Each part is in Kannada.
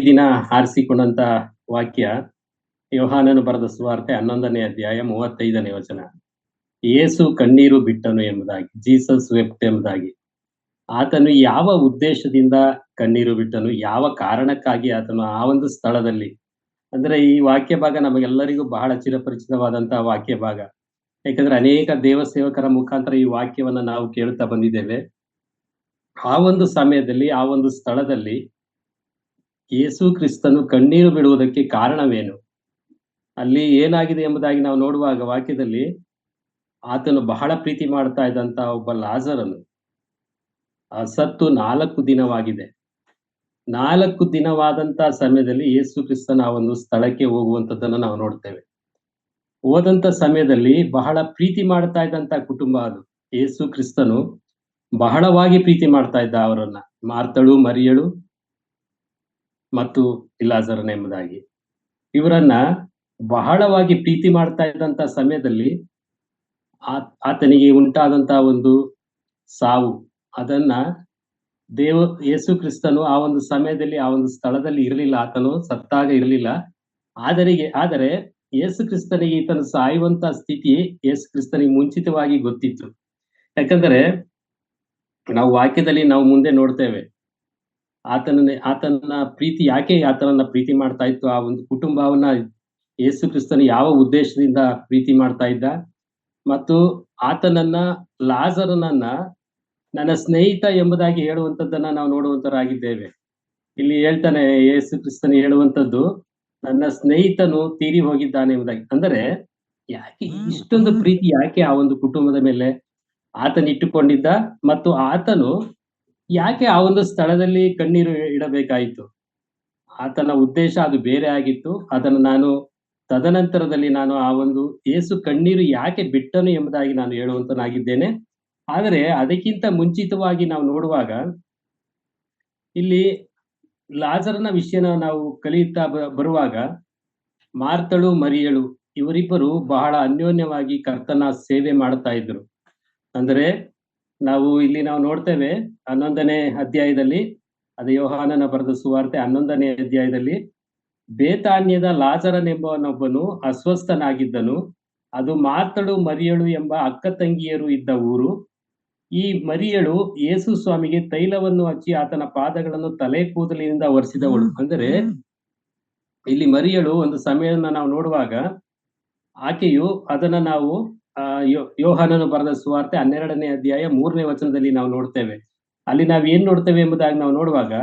ದಿನ ಆರಿಸಿಕೊಂಡಂತ ವಾಕ್ಯ ಯೋಹಾನನು ಬರೆದ ಸುವಾರ್ತೆ 11ನೇ ಅಧ್ಯಾಯ 35ನೇ ವಚನ. ಯೇಸು ಕಣ್ಣೀರು ಬಿಟ್ಟನು ಎಂಬುದಾಗಿ, ಜೀಸಸ್ ವೆಪ್ಟ್ ಎಂಬುದಾಗಿ. ಆತನು ಯಾವ ಉದ್ದೇಶದಿಂದ ಕಣ್ಣೀರು ಬಿಟ್ಟನು, ಯಾವ ಕಾರಣಕ್ಕಾಗಿ ಆತನು ಆ ಒಂದು ಸ್ಥಳದಲ್ಲಿ, ಅಂದ್ರೆ ಈ ವಾಕ್ಯ ಭಾಗ ನಮಗೆಲ್ಲರಿಗೂ ಬಹಳ ಚಿರಪರಿಚಿತವಾದಂತಹ ವಾಕ್ಯ ಭಾಗ. ಯಾಕಂದ್ರೆ ಅನೇಕ ದೇವ ಸೇವಕರ ಮುಖಾಂತರ ಈ ವಾಕ್ಯವನ್ನ ನಾವು ಕೇಳುತ್ತಾ ಬಂದಿದ್ದೇವೆ. ಆ ಒಂದು ಸಮಯದಲ್ಲಿ, ಆ ಒಂದು ಸ್ಥಳದಲ್ಲಿ ಯೇಸು ಕ್ರಿಸ್ತನು ಕಣ್ಣೀರು ಬಿಡುವುದಕ್ಕೆ ಕಾರಣವೇನು, ಅಲ್ಲಿ ಏನಾಗಿದೆ ಎಂಬುದಾಗಿ ನಾವು ನೋಡುವಾಗ ವಾಕ್ಯದಲ್ಲಿ ಆತನು ಬಹಳ ಪ್ರೀತಿ ಮಾಡ್ತಾ ಇದ್ದಂತ ಒಬ್ಬ ಲಾಜರನು ಸತ್ತು 4 ದಿನವಾಗಿದೆ. 4 ದಿನವಾದಂತ ಸಮಯದಲ್ಲಿ ಯೇಸು ಕ್ರಿಸ್ತನ ಆ ಒಂದು ಸ್ಥಳಕ್ಕೆ ಹೋಗುವಂತದ್ದನ್ನ ನಾವು ನೋಡ್ತೇವೆ. ಹೋದಂತ ಸಮಯದಲ್ಲಿ ಬಹಳ ಪ್ರೀತಿ ಮಾಡ್ತಾ ಇದ್ದಂತ ಕುಟುಂಬ ಅದು. ಯೇಸು ಕ್ರಿಸ್ತನು ಬಹಳವಾಗಿ ಪ್ರೀತಿ ಮಾಡ್ತಾ ಇದ್ದ ಅವರನ್ನ, ಮಾರ್ತಳು, ಮರಿಯಳು ಮತ್ತು ಲಾಜರನ ಎಂಬುದಾಗಿ. ಇವರನ್ನ ಬಹಳವಾಗಿ ಪ್ರೀತಿ ಮಾಡ್ತಾ ಇದ್ದಂತ ಸಮಯದಲ್ಲಿ ಆತನಿಗೆ ಉಂಟಾದಂತ ಒಂದು ಸಾವು, ಅದನ್ನ ಯೇಸು ಕ್ರಿಸ್ತನು ಆ ಒಂದು ಸಮಯದಲ್ಲಿ ಆ ಒಂದು ಸ್ಥಳದಲ್ಲಿ ಇರಲಿಲ್ಲ, ಆತನು ಸತ್ತಾಗ ಇರಲಿಲ್ಲ. ಆದರೆ ಯೇಸು ಕ್ರಿಸ್ತನಿಗೆ ಈತನು ಸಾಯುವಂತ ಸ್ಥಿತಿ ಯೇಸು ಕ್ರಿಸ್ತನಿಗೆ ಮುಂಚಿತವಾಗಿ ಗೊತ್ತಿತ್ತು. ಯಾಕಂದ್ರೆ ನಾವು ವಾಕ್ಯದಲ್ಲಿ ನಾವು ಮುಂದೆ ನೋಡ್ತೇವೆ, ಆತನ ಪ್ರೀತಿ ಯಾಕೆ ಆತನನ್ನ ಪ್ರೀತಿ ಮಾಡ್ತಾ ಇತ್ತು, ಆ ಒಂದು ಕುಟುಂಬವನ್ನ ಯೇಸು ಕ್ರಿಸ್ತನು ಯಾವ ಉದ್ದೇಶದಿಂದ ಪ್ರೀತಿ ಮಾಡ್ತಾ ಇದ್ದ, ಮತ್ತು ಆತನನ್ನ, ಲಾಜರನನ್ನ ನನ್ನ ಸ್ನೇಹಿತ ಎಂಬುದಾಗಿ ಹೇಳುವಂತದ್ದನ್ನ ನಾವು ನೋಡುವಂತರಾಗಿದ್ದೇವೆ. ಇಲ್ಲಿ ಹೇಳ್ತಾನೆ ಯೇಸು ಕ್ರಿಸ್ತನು ಹೇಳುವಂತದ್ದು, ನನ್ನ ಸ್ನೇಹಿತನು ತೀರಿ ಹೋಗಿದ್ದಾನೆ ಎಂಬುದಾಗಿ. ಅಂದರೆ ಯಾಕೆ ಇಷ್ಟೊಂದು ಪ್ರೀತಿ, ಯಾಕೆ ಆ ಒಂದು ಕುಟುಂಬದ ಮೇಲೆ ಆತನ ಇಟ್ಟುಕೊಂಡಿದ್ದ, ಮತ್ತು ಆತನು ಯಾಕೆ ಆ ಒಂದು ಸ್ಥಳದಲ್ಲಿ ಕಣ್ಣೀರು ಇಡಬೇಕಾಯಿತು? ಆತನ ಉದ್ದೇಶ ಅದು ಬೇರೆ ಆಗಿತ್ತು. ಅದನ್ನು ನಾನು ತದನಂತರದಲ್ಲಿ ನಾನು ಆ ಒಂದು ಯೇಸು ಕಣ್ಣೀರು ಯಾಕೆ ಬಿಟ್ಟನು ಎಂಬುದಾಗಿ ನಾನು ಹೇಳುವಂತನಾಗಿದ್ದೇನೆ. ಆದರೆ ಅದಕ್ಕಿಂತ ಮುಂಚಿತವಾಗಿ ನಾವು ನೋಡುವಾಗ ಇಲ್ಲಿ ಲಾಜರನ ವಿಷಯನ ನಾವು ಕಲಿಯುತ್ತಾ ಬರುವಾಗ, ಮಾರ್ತಳು, ಮರಿಯಳು ಇವರಿಬ್ಬರು ಬಹಳ ಅನ್ಯೋನ್ಯವಾಗಿ ಕರ್ತನ ಸೇವೆ ಮಾಡ್ತಾ ಇದ್ರು. ಅಂದ್ರೆ ನಾವು ನೋಡ್ತೇವೆ 11ನೇ ಅಧ್ಯಾಯದಲ್ಲಿ, ಅದು ಯೋಹಾನನ ಬರೆದ ಸುವಾರ್ತೆ 11ನೇ ಅಧ್ಯಾಯದಲ್ಲಿ, ಬೇತಾನ್ಯದ ಲಾಜರನೆಂಬವನೊಬ್ಬನು ಅಸ್ವಸ್ಥನಾಗಿದ್ದನು. ಅದು ಮಾರ್ತಳು, ಮರಿಯಳು ಎಂಬ ಅಕ್ಕ ತಂಗಿಯರು ಇದ್ದ ಊರು. ಈ ಮರಿಯಳು ಯೇಸು ಸ್ವಾಮಿಗೆ ತೈಲವನ್ನು ಹಚ್ಚಿ ಆತನ ಪಾದಗಳನ್ನು ತಲೆ ಕೂದಲಿನಿಂದ ಒರೆಸಿದವಳು. ಅಂದರೆ ಇಲ್ಲಿ ಮರಿಯಳು ಒಂದು ಸಮಯವನ್ನ ನಾವು ನೋಡುವಾಗ, ಆಕೆಯು ಅದನ್ನ ನಾವು ಯೋಹಾನನು ಬರೆದ ಸುವಾರ್ತೆ 12ನೇ ಅಧ್ಯಾಯ 3ನೇ ವಚನದಲ್ಲಿ ನಾವು ನೋಡ್ತೇವೆ. ಅಲ್ಲಿ ನಾವು ಏನ್ ನೋಡ್ತೇವೆ ಎಂಬುದಾಗಿ ನಾವು ನೋಡುವಾಗ,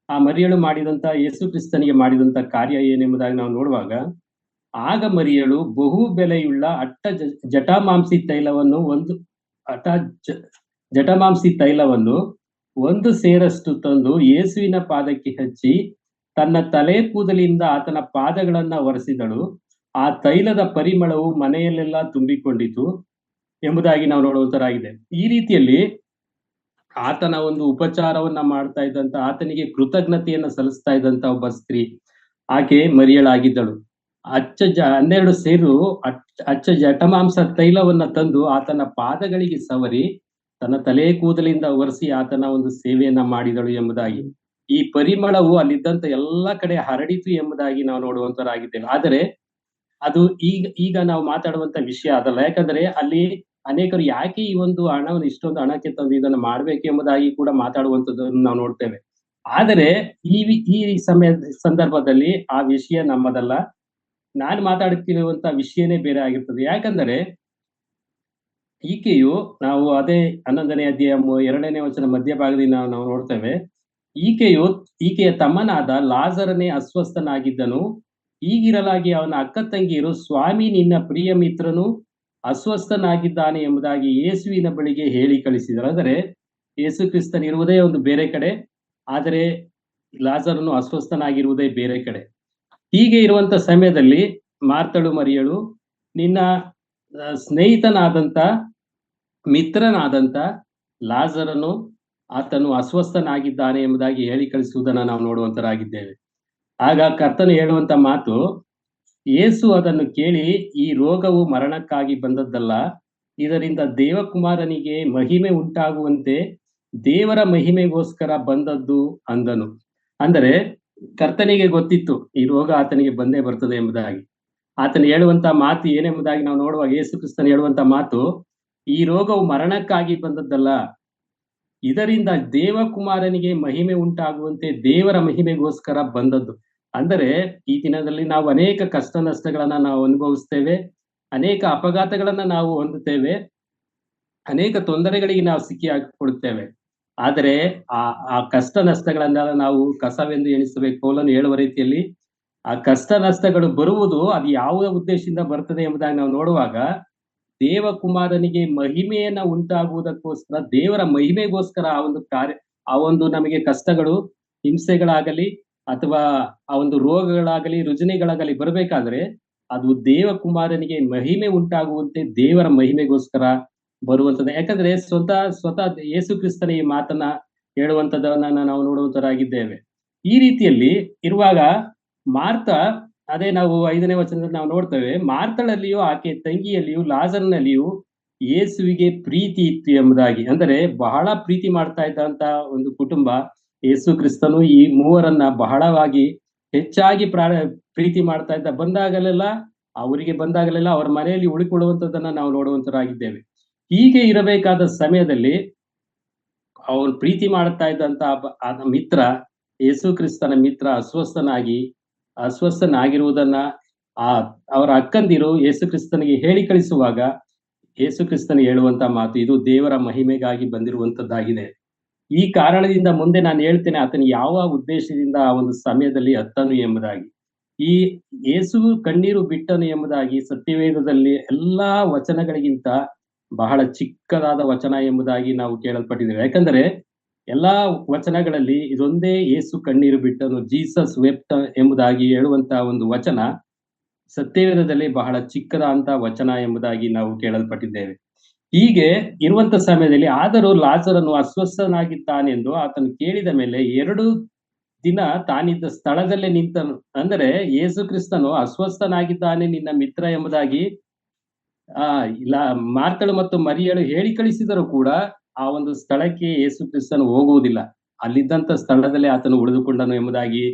ಆ ಮರಿಯಳು ಮಾಡಿದಂತ, ಯೇಸು ಕ್ರಿಸ್ತನಿಗೆ ಮಾಡಿದಂತ ಕಾರ್ಯ ಏನೆಂಬುದಾಗಿ ನಾವು ನೋಡುವಾಗ, ಆಗ ಮರಿಯಳು ಬಹು ಬೆಲೆಯುಳ್ಳ ಜಟಾಮಾಂಸಿ ತೈಲವನ್ನು 1 ಸೇರಷ್ಟು ತಂದು ಯೇಸುವಿನ ಪಾದಕ್ಕೆ ಹಚ್ಚಿ ತನ್ನ ತಲೆ ಕೂದಲಿಂದ ಆತನ ಪಾದಗಳನ್ನ ಒರೆಸಿದಳು. ಆ ತೈಲದ ಪರಿಮಳವು ಮನೆಯಲ್ಲೆಲ್ಲ ತುಂಬಿಕೊಂಡಿತು ಎಂಬುದಾಗಿ ನಾವು ನೋಡುವಂತರಾಗಿದೆ. ಈ ರೀತಿಯಲ್ಲಿ ಆತನ ಒಂದು ಉಪಚಾರವನ್ನ ಮಾಡ್ತಾ ಇದ್ದಂತ, ಆತನಿಗೆ ಕೃತಜ್ಞತೆಯನ್ನ ಸಲ್ಲಿಸ್ತಾ ಇದ್ದಂತ ಒಬ್ಬ ಸ್ತ್ರೀ ಆಕೆ ಮರಿಯಳಾಗಿದ್ದಳು. 12 ಸೇರು ಜಟಮಾಂಸ ತೈಲವನ್ನ ತಂದು ಆತನ ಪಾದಗಳಿಗೆ ಸವರಿ ತನ್ನ ತಲೆ ಕೂದಲಿಂದ ಒರೆಸಿ ಆತನ ಒಂದು ಸೇವೆಯನ್ನ ಮಾಡಿದಳು ಎಂಬುದಾಗಿ, ಈ ಪರಿಮಳವು ಅಲ್ಲಿದ್ದಂತ ಎಲ್ಲಾ ಕಡೆ ಹರಡಿತು ಎಂಬುದಾಗಿ ನಾವು ನೋಡುವಂತರಾಗಿದ್ದೇವೆ. ಆದರೆ ಅದು ಈಗ ನಾವು ಮಾತಾಡುವಂತ ವಿಷಯ ಅದಲ್ಲ. ಯಾಕಂದ್ರೆ ಅಲ್ಲಿ ಅನೇಕರು ಯಾಕೆ ಈ ಒಂದು ಹಣವನ್ನು ಇಷ್ಟೊಂದು ಹಣಕ್ಕೆ ತಂದು ಇದನ್ನು ಮಾಡ್ಬೇಕು ಎಂಬುದಾಗಿ ಕೂಡ ಮಾತಾಡುವಂತದ್ದನ್ನು ನಾವು ನೋಡ್ತೇವೆ. ಆದರೆ ಈ ಸಂದರ್ಭದಲ್ಲಿ ಆ ವಿಷಯ ನಮ್ಮದಲ್ಲ. ನಾನು ಮಾತಾಡುತ್ತಿರುವಂತ ವಿಷಯನೇ ಬೇರೆ ಆಗಿರ್ತದೆ. ಯಾಕಂದರೆ ಈಕೆಯು, ನಾವು ಅದೇ 11ನೇ ಅಧ್ಯಾಯ 2ನೇ ವಚನ ಮಧ್ಯಭಾಗದಿಂದ ನಾವು ನೋಡ್ತೇವೆ, ಈಕೆಯ ತಮ್ಮನಾದ ಲಾಜರನೇ ಅಸ್ವಸ್ಥನಾಗಿದ್ದನು. ಹೀಗಿರಲಾಗಿ ಅವನ ಅಕ್ಕ ತಂಗಿಯರು, ಸ್ವಾಮಿ, ನಿನ್ನ ಪ್ರಿಯ ಮಿತ್ರನು ಅಸ್ವಸ್ಥನಾಗಿದ್ದಾನೆ ಎಂಬುದಾಗಿ ಯೇಸುವಿನ ಬಳಿಗೆ ಹೇಳಿ ಕಳಿಸಿದರು. ಅಂದರೆ ಯೇಸು ಕ್ರಿಸ್ತನ್ ಇರುವುದೇ ಒಂದು ಬೇರೆ ಕಡೆ, ಆದರೆ ಲಾಜರನು ಅಸ್ವಸ್ಥನಾಗಿರುವುದೇ ಬೇರೆ ಕಡೆ. ಹೀಗೆ ಇರುವಂತ ಸಮಯದಲ್ಲಿ ಮಾರ್ತಳು, ಮರಿಯಳು, ನಿನ್ನ ಸ್ನೇಹಿತನಾದಂತ, ಮಿತ್ರನಾದಂತ ಲಾಜರನು ಆತನು ಅಸ್ವಸ್ಥನಾಗಿದ್ದಾನೆ ಎಂಬುದಾಗಿ ಹೇಳಿ ಕಳಿಸುವುದನ್ನ ನಾವು ನೋಡುವಂತರಾಗಿದ್ದೇವೆ. ಆಗ ಕರ್ತನು ಹೇಳುವಂತ ಮಾತು, ಯೇಸು ಅದನ್ನು ಕೇಳಿ, ಈ ರೋಗವು ಮರಣಕ್ಕಾಗಿ ಬಂದದ್ದಲ್ಲ, ಇದರಿಂದ ದೇವಕುಮಾರನಿಗೆ ಮಹಿಮೆ ಉಂಟಾಗುವಂತೆ ದೇವರ ಮಹಿಮೆಗೋಸ್ಕರ ಬಂದದ್ದು ಅಂದನು. ಅಂದರೆ ಕರ್ತನಿಗೆ ಗೊತ್ತಿತ್ತು ಈ ರೋಗ ಆತನಿಗೆ ಬಂದೇ ಬರ್ತದೆ ಎಂಬುದಾಗಿ. ಆತನು ಹೇಳುವಂತ ಮಾತು ಏನೆಂಬುದಾಗಿ ನಾವು ನೋಡುವಾಗ ಯೇಸು ಕ್ರಿಸ್ತನು ಹೇಳುವಂತ ಮಾತು, "ಈ ರೋಗವು ಮರಣಕ್ಕಾಗಿ ಬಂದದ್ದಲ್ಲ. ಇದರಿಂದ ದೇವಕುಮಾರನಿಗೆ ಮಹಿಮೆ ಉಂಟಾಗುವಂತೆ ದೇವರ ಮಹಿಮೆಗೋಸ್ಕರ ಬಂದದ್ದು." ಅಂದರೆ ಈ ದಿನದಲ್ಲಿ ನಾವು ಅನೇಕ ಕಷ್ಟ ನಷ್ಟಗಳನ್ನ ನಾವು ಅನುಭವಿಸ್ತೇವೆ. ಅನೇಕ ಅಪಘಾತಗಳನ್ನ ನಾವು ಹೊಂದುತ್ತೇವೆ. ಅನೇಕ ತೊಂದರೆಗಳಿಗೆ ನಾವು ಸಿಕ್ಕಿ ಹಾಕಿಕೊಳ್ಳುತ್ತೇವೆ. ಆದರೆ ಆ ಆ ಕಷ್ಟ ನಷ್ಟಗಳನ್ನೆಲ್ಲ ನಾವು ಕಸವೆಂದು ಎಣಿಸಬೇಕು. ಪೌಲನು ಹೇಳುವ ರೀತಿಯಲ್ಲಿ ಆ ಕಷ್ಟ ನಷ್ಟಗಳು ಬರುವುದು ಅದು ಯಾವ ಉದ್ದೇಶದಿಂದ ಬರ್ತದೆ ಎಂಬುದಾಗಿ ನಾವು ನೋಡುವಾಗ, ದೇವಕುಮಾರನಿಗೆ ಮಹಿಮೆಯನ್ನ ಉಂಟಾಗುವುದಕ್ಕೋಸ್ಕರ, ದೇವರ ಮಹಿಮೆಗೋಸ್ಕರ ಆ ಒಂದು ನಮಗೆ ಕಷ್ಟಗಳು, ಹಿಂಸೆಗಳಾಗಲಿ ಅಥವಾ ಆ ಒಂದು ರೋಗಗಳಾಗಲಿ, ರುಜಿನಗಳಾಗಲಿ ಬರಬೇಕಾದ್ರೆ, ಅದು ದೇವಕುಮಾರನಿಗೆ ಮಹಿಮೆ ಉಂಟಾಗುವಂತೆ ದೇವರ ಮಹಿಮೆಗೋಸ್ಕರ ಬರುವಂತದ್ದು. ಯಾಕಂದ್ರೆ ಸ್ವತಃ ಯೇಸು ಕ್ರಿಸ್ತನ ಈ ಮಾತನ್ನ ಹೇಳುವಂತದ್ದನ್ನ ನಾವು ನೋಡುವಂತರಾಗಿದ್ದೇವೆ. ಈ ರೀತಿಯಲ್ಲಿ ಇರುವಾಗ ಮಾರ್ತ, ಅದೇ ನಾವು 5ನೇ ವಚನದಲ್ಲಿ ನಾವು ನೋಡ್ತೇವೆ, ಮಾರ್ತಳಲ್ಲಿಯೂ ಆಕೆ ತಂಗಿಯಲ್ಲಿಯೂ ಲಾಜರನಲ್ಲಿಯೂ ಯೇಸುವಿಗೆ ಪ್ರೀತಿ ಇತ್ತು ಎಂಬುದಾಗಿ. ಅಂದರೆ ಬಹಳ ಪ್ರೀತಿ ಮಾಡ್ತಾ ಇದ್ದಂತ ಒಂದು ಕುಟುಂಬ. ಯೇಸು ಕ್ರಿಸ್ತನು ಈ ಮೂವರನ್ನ ಬಹಳವಾಗಿ ಹೆಚ್ಚಾಗಿ ಪ್ರೀತಿ ಮಾಡ್ತಾ ಇದ್ದ. ಬಂದಾಗಲೆಲ್ಲ ಅವರ ಮನೆಯಲ್ಲಿ ಉಳಿಕೊಳ್ಳುವಂತದ್ದನ್ನ ನಾವು ನೋಡುವಂತರಾಗಿದ್ದೇವೆ. ಹೀಗೆ ಇರಬೇಕಾದ ಸಮಯದಲ್ಲಿ ಅವನು ಪ್ರೀತಿ ಮಾಡುತ್ತಾ ಇದ್ದಂತ ಆತ ಮಿತ್ರ, ಯೇಸು ಕ್ರಿಸ್ತನ ಮಿತ್ರ ಅಸ್ವಸ್ಥನಾಗಿರುವುದನ್ನ ಆ ಅವರ ಅಕ್ಕಂದಿರು ಯೇಸು ಕ್ರಿಸ್ತನಿಗೆ ಹೇಳಿ ಕಳಿಸುವಾಗ, ಯೇಸು ಕ್ರಿಸ್ತನಿಗೆ ಹೇಳುವಂತ ಮಾತು, ಇದು ದೇವರ ಮಹಿಮೆಗಾಗಿ ಬಂದಿರುವಂತದ್ದಾಗಿದೆ. ಈ ಕಾರಣದಿಂದ ಮುಂದೆ ನಾನು ಹೇಳ್ತೇನೆ ಆತನು ಯಾವ ಉದ್ದೇಶದಿಂದ ಆ ಒಂದು ಸಮಯದಲ್ಲಿ ಅತ್ತನು ಎಂಬುದಾಗಿ. ಈ ಯೇಸು ಕಣ್ಣೀರು ಬಿಟ್ಟನು ಎಂಬುದಾಗಿ ಸತ್ಯವೇದದಲ್ಲಿ ಎಲ್ಲಾ ವಚನಗಳಿಗಿಂತ ಬಹಳ ಚಿಕ್ಕದಾದ ವಚನ ಎಂಬುದಾಗಿ ನಾವು ಕೇಳಲ್ಪಟ್ಟಿದ್ದೇವೆ. ಯಾಕಂದರೆ ಎಲ್ಲಾ ವಚನಗಳಲ್ಲಿ ಇದೊಂದೇ ಯೇಸು ಕಣ್ಣೀರು ಬಿಟ್ಟನು, ಜೀಸಸ್ ವೆಪ್ಟ್ ಎಂಬುದಾಗಿ ಹೇಳುವಂತ ಒಂದು ವಚನ ಸತ್ಯವೇದದಲ್ಲಿ ಬಹಳ ಚಿಕ್ಕದಾದಂತ ವಚನ ಎಂಬುದಾಗಿ ನಾವು ಕೇಳಲ್ಪಟ್ಟಿದ್ದೇವೆ. ಹೀಗೆ ಇರುವಂತ ಸಮಯದಲ್ಲಿ ಆದರೂ ಲಾಜರನು ಅಸ್ವಸ್ಥನಾಗಿದ್ದಾನೆಂದು ಆತನು ಕೇಳಿದ ಮೇಲೆ 2 ದಿನ ತಾನಿದ್ದ ಸ್ಥಳದಲ್ಲೇ ನಿಂತನು. ಅಂದರೆ ಯೇಸು ಕ್ರಿಸ್ತನು ಅಸ್ವಸ್ಥನಾಗಿದ್ದಾನೆ ನಿನ್ನ ಮಿತ್ರ ಎಂಬುದಾಗಿ ಇಲ್ಲ ಮಾರ್ತಳು ಮತ್ತು ಮರಿಯಳು ಹೇಳಿ ಕಳಿಸಿದರೂ ಕೂಡ ಆ ಒಂದು ಸ್ಥಳಕ್ಕೆ ಯೇಸು ಕ್ರಿಸ್ತನು ಹೋಗುವುದಿಲ್ಲ. ಅಲ್ಲಿದ್ದಂತ ಸ್ಥಳದಲ್ಲೇ ಆತನು ಉಳಿದುಕೊಂಡನು ಎಂಬುದಾಗಿ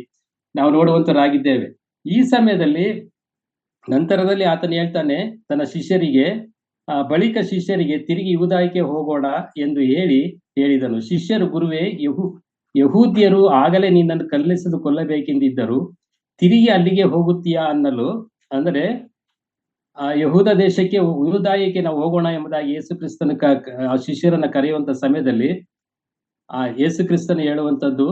ನಾವು ನೋಡುವಂತರಾಗಿದ್ದೇವೆ. ಈ ಸಮಯದಲ್ಲಿ ನಂತರದಲ್ಲಿ ಆತನು ಹೇಳ್ತಾನೆ ತನ್ನ ಶಿಷ್ಯರಿಗೆ, ಬಳಿಕ ಶಿಷ್ಯರಿಗೆ ತಿರುಗಿ ಯೂದಾಯಕ್ಕೆ ಹೋಗೋಣ ಎಂದು ಹೇಳಿದನು. ಶಿಷ್ಯರು, ಗುರುವೇ, ಯಹೂದ್ಯರು ಆಗಲೇ ನಿನ್ನನ್ನು ಕಲ್ಲೆಸೆದು ಕೊಲ್ಲಬೇಕೆಂದಿದ್ದರು, ತಿರುಗಿ ಅಲ್ಲಿಗೆ ಹೋಗುತ್ತೀಯಾ ಅನ್ನಲು, ಅಂದರೆ ಯಹೂದ ದೇಶಕ್ಕೆ ಯೂದಾಯಕ್ಕೆ ನಾವು ಹೋಗೋಣ ಎಂಬುದಾಗಿ ಯೇಸು ಕ್ರಿಸ್ತನ ಶಿಷ್ಯರನ್ನ ಕರೆಯುವಂತ ಸಮಯದಲ್ಲಿ ಯೇಸು ಕ್ರಿಸ್ತನು ಹೇಳುವಂತದ್ದು,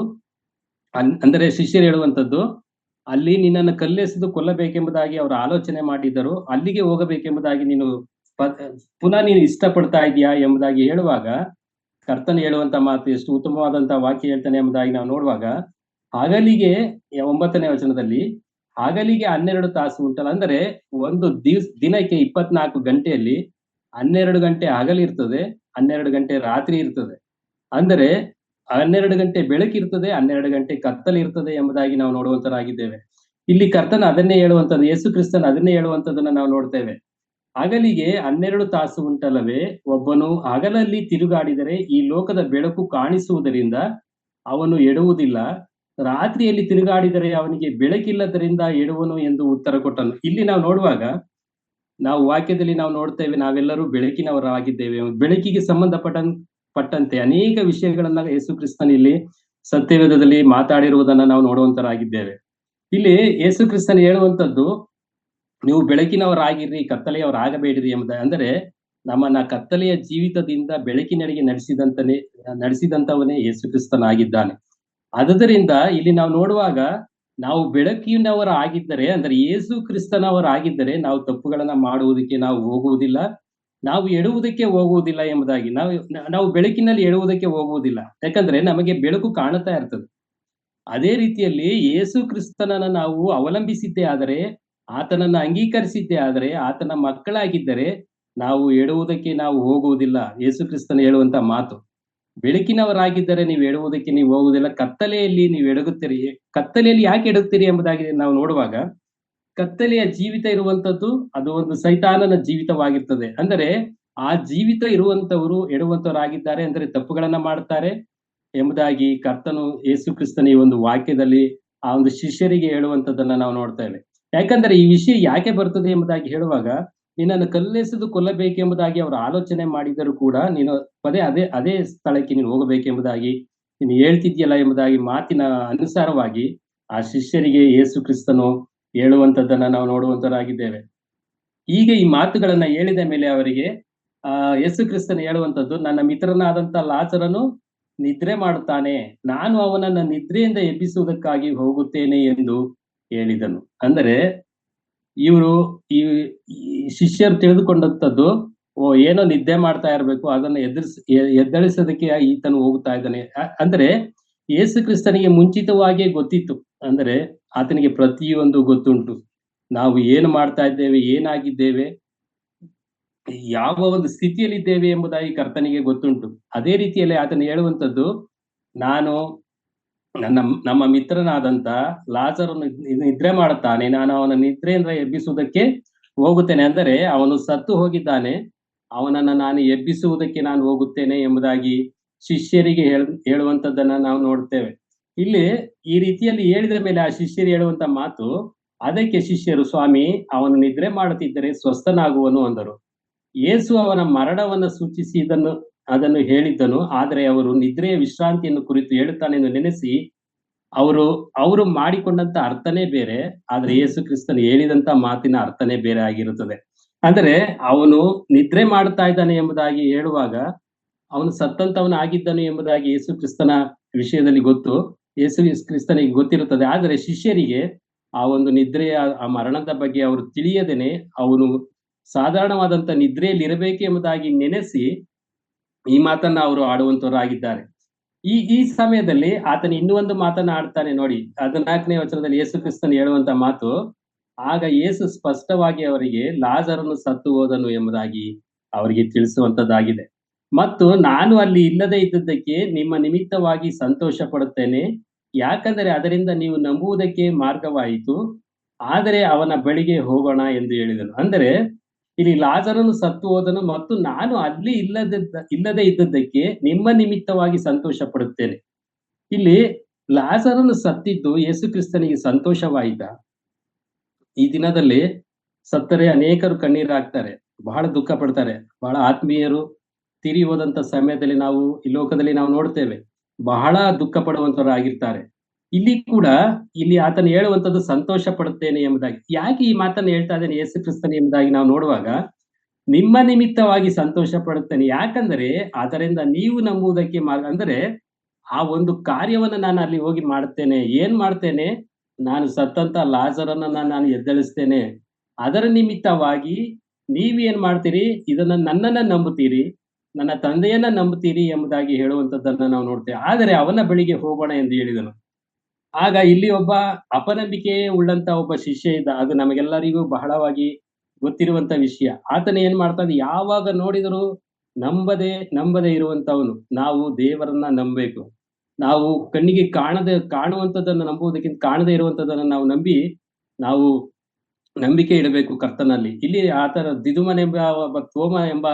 ಅಂದರೆ ಶಿಷ್ಯರು ಹೇಳುವಂತದ್ದು, ಅಲ್ಲಿ ನಿನ್ನನ್ನು ಕಲ್ಲೆಸೆದು ಕೊಲ್ಲಬೇಕೆಂಬುದಾಗಿ ಅವರು ಆಲೋಚನೆ ಮಾಡಿದ್ದರು, ಅಲ್ಲಿಗೆ ಹೋಗಬೇಕೆಂಬುದಾಗಿ ನೀನು ಪುನಃ ನೀನು ಇಷ್ಟಪಡ್ತಾ ಇದೀಯಾ ಎಂಬುದಾಗಿ ಹೇಳುವಾಗ, ಕರ್ತನು ಹೇಳುವಂತ ಮಾತು ಎಷ್ಟು ಉತ್ತಮವಾದಂತಹ ವಾಕ್ಯ ಹೇಳ್ತಾನೆ ಎಂಬುದಾಗಿ ನಾವು ನೋಡುವಾಗ, ಹಗಲಿಗೆ 9ನೇ ವಚನದಲ್ಲಿ ಹಗಲಿಗೆ 12 ತಾಸು ಉಂಟಲ್ಲ, ಅಂದರೆ ಒಂದು ದಿನಕ್ಕೆ 24 ಗಂಟೆಯಲ್ಲಿ 12 ಗಂಟೆ ಹಗಲಿರ್ತದೆ, 12 ಗಂಟೆ ರಾತ್ರಿ ಇರ್ತದೆ. ಅಂದರೆ 12 ಗಂಟೆ ಬೆಳಕಿರ್ತದೆ, 12 ಗಂಟೆ ಕತ್ತಲಿರ್ತದೆ ಎಂಬುದಾಗಿ ನಾವು ನೋಡುವಂತರಾಗಿದ್ದೇವೆ. ಇಲ್ಲಿ ಕರ್ತನ ಅದನ್ನೇ ಹೇಳುವಂತದ್ದು, ಯೇಸು ಕ್ರಿಸ್ತನ ಅದನ್ನೇ ಹೇಳುವಂತದ್ದನ್ನ ನಾವು ನೋಡ್ತೇವೆ. ಹಗಲಿಗೆ 12 ತಾಸು ಉಂಟಲ್ಲವೇ, ಒಬ್ಬನು ಹಗಲಲ್ಲಿ ತಿರುಗಾಡಿದರೆ ಈ ಲೋಕದ ಬೆಳಕು ಕಾಣಿಸುವುದರಿಂದ ಅವನು ಎಡುವುದಿಲ್ಲ, ರಾತ್ರಿಯಲ್ಲಿ ತಿರುಗಾಡಿದರೆ ಅವನಿಗೆ ಬೆಳಕಿಲ್ಲದರಿಂದ ಎಡುವನು ಎಂದು ಉತ್ತರ ಕೊಟ್ಟನು. ಇಲ್ಲಿ ನಾವು ನೋಡುವಾಗ ನಾವು ವಾಕ್ಯದಲ್ಲಿ ನಾವು ನೋಡ್ತೇವೆ, ನಾವೆಲ್ಲರೂ ಬೆಳಕಿನವರಾಗಿದ್ದೇವೆ. ಬೆಳಕಿಗೆ ಪಟ್ಟಂತೆ ಅನೇಕ ವಿಷಯಗಳನ್ನ ಯೇಸು ಕ್ರಿಸ್ತನ ಇಲ್ಲಿ ಸತ್ಯವೇದದಲ್ಲಿ ಮಾತಾಡಿರುವುದನ್ನ ನಾವು ನೋಡುವಂತರಾಗಿದ್ದೇವೆ. ಇಲ್ಲಿ ಯೇಸು ಕ್ರಿಸ್ತನ ಹೇಳುವಂತದ್ದು, ನೀವು ಬೆಳಕಿನವರಾಗಿರ್ರಿ, ಕತ್ತಲೆಯವರಾಗಬೇಡಿರಿ ಎಂಬುದಾಗಿ. ಅಂದರೆ ನಮ್ಮನ್ನ ಕತ್ತಲೆಯ ಜೀವಿತದಿಂದ ಬೆಳಕಿನೆಡೆಗೆ ನಡೆಸಿದಂತವನೇ ಯೇಸು ಕ್ರಿಸ್ತನಾಗಿದ್ದಾನೆ. ಆದುದರಿಂದ ಇಲ್ಲಿ ನಾವು ನೋಡುವಾಗ, ನಾವು ಬೆಳಕಿನವರಾಗಿದ್ದರೆ, ಅಂದರೆ ಯೇಸು ಕ್ರಿಸ್ತನವರಾಗಿದ್ದರೆ ನಾವು ತಪ್ಪುಗಳನ್ನ ಮಾಡುವುದಕ್ಕೆ ನಾವು ಹೋಗುವುದಿಲ್ಲ, ನಾವು ಎಡುವುದಕ್ಕೆ ಹೋಗುವುದಿಲ್ಲ ಎಂಬುದಾಗಿ. ನಾವು ಬೆಳಕಿನಲ್ಲಿ ಎಡುವುದಕ್ಕೆ ಹೋಗುವುದಿಲ್ಲ, ಯಾಕಂದ್ರೆ ನಮಗೆ ಬೆಳಕು ಕಾಣುತ್ತಾ ಇರ್ತದೆ. ಅದೇ ರೀತಿಯಲ್ಲಿ ಯೇಸು ಕ್ರಿಸ್ತನನ್ನ ನಾವು ಅವಲಂಬಿಸಿದ್ದೇ ಆದರೆ, ಆತನನ್ನ ಅಂಗೀಕರಿಸಿದ್ದೇ ಆದರೆ, ಆತನ ಮಕ್ಕಳಾಗಿದ್ದರೆ ನಾವು ಎಡುವುದಕ್ಕೆ ನಾವು ಹೋಗುವುದಿಲ್ಲ. ಯೇಸು ಕ್ರಿಸ್ತನು ಹೇಳುವಂತ ಮಾತು, ಬೆಳಕಿನವರಾಗಿದ್ದರೆ ನೀವು ಎಡುವುದಕ್ಕೆ ನೀವು ಹೋಗುವುದಿಲ್ಲ, ಕತ್ತಲೆಯಲ್ಲಿ ನೀವು ಎಡಗುತ್ತೀರಿ. ಕತ್ತಲೆಯಲ್ಲಿ ಯಾಕೆ ಎಡುತ್ತೀರಿ ಎಂಬುದಾಗಿ ನಾವು ನೋಡುವಾಗ, ಕತ್ತಲೆಯ ಜೀವಿತ ಇರುವಂತದ್ದು ಅದು ಒಂದು ಸೈತಾನನ ಜೀವಿತವಾಗಿರ್ತದೆ. ಅಂದರೆ ಆ ಜೀವಿತ ಇರುವಂತವರು ಎಡುವಂತವರಾಗಿದ್ದಾರೆ, ಅಂದರೆ ತಪ್ಪುಗಳನ್ನ ಮಾಡ್ತಾರೆ ಎಂಬುದಾಗಿ ಕರ್ತನು ಯೇಸು ಕ್ರಿಸ್ತನ ಈ ಒಂದು ವಾಕ್ಯದಲ್ಲಿ ಆ ಒಂದು ಶಿಷ್ಯರಿಗೆ ಹೇಳುವಂತದ್ದನ್ನ ನಾವು ನೋಡ್ತೇವೆ. ಯಾಕಂದ್ರೆ ಈ ವಿಷಯ ಯಾಕೆ ಬರ್ತದೆ ಎಂಬುದಾಗಿ ಹೇಳುವಾಗ, ನಿನ್ನನ್ನು ಕಲ್ಲೆಸೆದು ಕೊಲ್ಲಬೇಕೆಂಬುದಾಗಿ ಅವರು ಆಲೋಚನೆ ಮಾಡಿದರೂ ಕೂಡ ನೀನು ಪದೇ ಅದೇ ಅದೇ ಸ್ಥಳಕ್ಕೆ ನೀನು ಹೋಗಬೇಕೆಂಬುದಾಗಿ ನೀನು ಹೇಳ್ತಿದ್ಯಲ್ಲ ಎಂಬುದಾಗಿ ಮಾತಿನ ಅನುಸಾರವಾಗಿ ಆ ಶಿಷ್ಯರಿಗೆ ಯೇಸು ಕ್ರಿಸ್ತನು ಹೇಳುವಂತದ್ದನ್ನ ನಾವು ನೋಡುವಂತರಾಗಿದ್ದೇವೆ. ಈಗ ಈ ಮಾತುಗಳನ್ನ ಹೇಳಿದ ಮೇಲೆ ಅವರಿಗೆ ಯೇಸು ಕ್ರಿಸ್ತನು ಹೇಳುವಂತದ್ದು, ನನ್ನ ಮಿತ್ರನಾದಂತ ಲಾಜರನು ನಿದ್ರೆ ಮಾಡುತ್ತಾನೆ, ನಾನು ಅವನನ್ನ ನಿದ್ರೆಯಿಂದ ಎಬ್ಬಿಸುವುದಕ್ಕಾಗಿ ಹೋಗುತ್ತೇನೆ ಎಂದು ಹೇಳಿದನು. ಅಂದರೆ ಇವರು ಈ ಈ ಶಿಷ್ಯರು ತಿಳಿದುಕೊಂಡಂತದ್ದು, ಏನೋ ನಿದ್ದೆ ಮಾಡ್ತಾ ಇರ್ಬೇಕು, ಅದನ್ನ ಎದ್ದೇಳಿಸೋದಕ್ಕೆ ಈತನು ಹೋಗುತ್ತಾ ಇದ್ದಾನೆ. ಅಂದ್ರೆ ಯೇಸು ಕ್ರಿಸ್ತನಿಗೆ ಮುಂಚಿತವಾಗಿಯೇ ಗೊತ್ತಿತ್ತು. ಅಂದ್ರೆ ಆತನಿಗೆ ಪ್ರತಿಯೊಂದು ಗೊತ್ತುಂಟು. ನಾವು ಏನು ಮಾಡ್ತಾ ಇದ್ದೇವೆ, ಏನಾಗಿದ್ದೇವೆ, ಯಾವ ಒಂದು ಸ್ಥಿತಿಯಲ್ಲಿದ್ದೇವೆ ಎಂಬುದಾಗಿ ಕರ್ತನಿಗೆ ಗೊತ್ತುಂಟು. ಅದೇ ರೀತಿಯಲ್ಲಿ ಆತನು ಹೇಳುವಂತದ್ದು, ನಾನು ನಮ್ಮ ಮಿತ್ರನಾದಂತ ಲಾಜರನು ನಿದ್ರೆ ಮಾಡುತ್ತಾನೆ, ನಾನು ಅವನ ನಿದ್ರೆಯಿಂದ ಎಬ್ಬಿಸುವುದಕ್ಕೆ ಹೋಗುತ್ತೇನೆ. ಅಂದರೆ ಅವನು ಸತ್ತು ಹೋಗಿದ್ದಾನೆ, ಅವನನ್ನ ನಾನು ಎಬ್ಬಿಸುವುದಕ್ಕೆ ನಾನು ಹೋಗುತ್ತೇನೆ ಎಂಬುದಾಗಿ ಶಿಷ್ಯರಿಗೆ ಹೇಳುವಂತದ್ದನ್ನ ನಾವು ನೋಡ್ತೇವೆ. ಇಲ್ಲಿ ಈ ರೀತಿಯಲ್ಲಿ ಹೇಳಿದ ಮೇಲೆ ಆ ಶಿಷ್ಯರು ಹೇಳುವಂತ ಮಾತು, ಅದಕ್ಕೆ ಶಿಷ್ಯರು, ಸ್ವಾಮಿ, ಅವನು ನಿದ್ರೆ ಮಾಡುತ್ತಿದ್ದರೆ ಸ್ವಸ್ಥನಾಗುವನು ಅಂದರು. ಯೇಸು ಅವನ ಮರಣವನ್ನು ಸೂಚಿಸಿ ಅದನ್ನು ಹೇಳಿದ್ದನು. ಆದರೆ ಅವರು ನಿದ್ರೆಯ ವಿಶ್ರಾಂತಿಯನ್ನು ಕುರಿತು ಹೇಳುತ್ತಾನೆಂದು ನೆನೆಸಿ ಅವರು ಮಾಡಿಕೊಂಡಂತ ಅರ್ಥನೇ ಬೇರೆ, ಆದ್ರೆ ಯೇಸು ಕ್ರಿಸ್ತನು ಹೇಳಿದಂತ ಮಾತಿನ ಅರ್ಥನೇ ಬೇರೆ ಆಗಿರುತ್ತದೆ. ಅಂದರೆ ಅವನು ನಿದ್ರೆ ಮಾಡ್ತಾ ಇದ್ದಾನೆ ಎಂಬುದಾಗಿ ಹೇಳುವಾಗ ಅವನು ಸತ್ತಂತವನಾಗಿದ್ದನು ಎಂಬುದಾಗಿ ಯೇಸು ಕ್ರಿಸ್ತನ ವಿಷಯದಲ್ಲಿ ಗೊತ್ತು, ಯೇಸು ಕ್ರಿಸ್ತನಿಗೆ ಗೊತ್ತಿರುತ್ತದೆ. ಆದರೆ ಶಿಷ್ಯರಿಗೆ ಆ ಒಂದು ನಿದ್ರೆಯ ಆ ಮರಣದ ಬಗ್ಗೆ ಅವರು ತಿಳಿಯದೇನೆ ಅವನು ಸಾಧಾರಣವಾದಂತ ನಿದ್ರೆಯಲ್ಲಿ ಇರಬೇಕು ಎಂಬುದಾಗಿ ನೆನೆಸಿ ಈ ಮಾತನ್ನ ಅವರು ಆಡುವಂತವರಾಗಿದ್ದಾರೆ. ಈ ಸಮಯದಲ್ಲಿ ಆತನು ಇನ್ನೂ ಒಂದು ಮಾತನ್ನ ಆಡ್ತಾನೆ ನೋಡಿ. 14ನೇ ವಚನದಲ್ಲಿ ಯೇಸು ಕ್ರಿಸ್ತನು ಹೇಳುವಂತ ಮಾತು, ಆಗ ಯೇಸು ಸ್ಪಷ್ಟವಾಗಿ ಅವರಿಗೆ ಲಾಜರನು ಸತ್ತು ಹೋದನು ಎಂಬುದಾಗಿ ಅವರಿಗೆ ತಿಳಿಸುವಂತದ್ದಾಗಿದೆ. ಮತ್ತು ನಾನು ಅಲ್ಲಿ ಇಲ್ಲದೆ ಇದ್ದದ್ದಕ್ಕೆ ನಿಮ್ಮ ನಿಮಿತ್ತವಾಗಿ ಸಂತೋಷ ಪಡುತ್ತೇನೆ, ಯಾಕಂದರೆ ಅದರಿಂದ ನೀವು ನಂಬುವುದಕ್ಕೆ ಮಾರ್ಗವಾಯಿತು. ಆದರೆ ಅವನ ಬಳಿಗೆ ಹೋಗೋಣ ಎಂದು ಹೇಳಿದನು. ಅಂದರೆ ಇಲ್ಲಿ ಲಾಜರನು ಸತ್ತು ಹೋದನು ಮತ್ತು ನಾನು ಅಲ್ಲಿ ಇಲ್ಲದೆ ಇದ್ದದ್ದಕ್ಕೆ ನಿಮ್ಮ ನಿಮಿತ್ತವಾಗಿ ಸಂತೋಷ ಪಡುತ್ತೇನೆ. ಇಲ್ಲಿ ಲಾಜರನು ಸತ್ತಿದ್ದು ಯೇಸು ಕ್ರಿಸ್ತನಿಗೆ ಸಂತೋಷವಾಯಿತ? ಈ ದಿನದಲ್ಲಿ ಸತ್ತರೆ ಅನೇಕರು ಕಣ್ಣೀರು ಹಾಕ್ತಾರೆ, ಬಹಳ ದುಃಖ ಪಡ್ತಾರೆ. ಬಹಳ ಆತ್ಮೀಯರು ತೀರಿ ಹೋದಂತ ಸಮಯದಲ್ಲಿ ನಾವು ಈ ಲೋಕದಲ್ಲಿ ನಾವು ನೋಡ್ತೇವೆ, ಬಹಳ ದುಃಖ ಪಡುವಂತವರಾಗಿರ್ತಾರೆ. ಇಲ್ಲಿ ಆತನು ಹೇಳುವಂತದ್ದು ಸಂತೋಷ ಪಡುತ್ತೇನೆ ಎಂಬುದಾಗಿ. ಯಾಕೆ ಈ ಮಾತನ್ನು ಹೇಳ್ತಾ ಇದ್ದೇನೆ ಯೇಸು ಕ್ರಿಸ್ತನು ಎಂಬುದಾಗಿ ನಾವು ನೋಡುವಾಗ, ನಿಮ್ಮ ನಿಮಿತ್ತವಾಗಿ ಸಂತೋಷ ಪಡುತ್ತೇನೆ, ಯಾಕಂದರೆ ಅದರಿಂದ ನೀವು ನಂಬುವುದಕ್ಕೆ ಅಂದರೆ ಆ ಒಂದು ಕಾರ್ಯವನ್ನ ನಾನು ಅಲ್ಲಿ ಹೋಗಿ ಮಾಡುತ್ತೇನೆ. ಏನ್ ಮಾಡ್ತೇನೆ? ನಾನು ಸತ್ತಂತ ಲಾಜರನನ್ನ ನಾನು ಎದ್ದೇಳಿಸ್ತೇನೆ. ಅದರ ನಿಮಿತ್ತವಾಗಿ ನೀವೇನ್ ಮಾಡ್ತೀರಿ? ನನ್ನನ್ನ ನಂಬುತ್ತೀರಿ, ನನ್ನ ತಂದೆಯನ್ನ ನಂಬುತ್ತೀರಿ ಎಂಬುದಾಗಿ ಹೇಳುವಂತದ್ದನ್ನ ನಾವು ನೋಡ್ತೇವೆ. ಆದರೆ ಅವನ ಬಳಿಗೆ ಹೋಗೋಣ ಎಂದು ಹೇಳಿದನು. ಆಗ ಇಲ್ಲಿ ಒಬ್ಬ ಅಪನಂಬಿಕೆ ಉಳ್ಳಂತ ಒಬ್ಬ ಶಿಷ್ಯ ಇದ್ದ. ಅದು ನಮಗೆಲ್ಲರಿಗೂ ಬಹಳವಾಗಿ ಗೊತ್ತಿರುವಂತ ವಿಷಯ. ಆತನ ಏನ್ ಮಾಡ್ತಾನೆ? ಯಾವಾಗ ನೋಡಿದರೂ ನಂಬದೆ ಇರುವಂತವನು. ನಾವು ದೇವರನ್ನ ನಂಬಬೇಕು. ನಾವು ಕಣ್ಣಿಗೆ ಕಾಣುವಂತದ್ದನ್ನು ನಂಬುವುದಕ್ಕಿಂತ ಕಾಣದೇ ಇರುವಂತದ್ದನ್ನು ನಾವು ನಂಬಿ ನಾವು ನಂಬಿಕೆ ಇಡಬೇಕು ಕರ್ತನಲ್ಲಿ. ಇಲ್ಲಿ ಆತರ ದಿದುಮನೆಂಬ ತೋಮ ಎಂಬ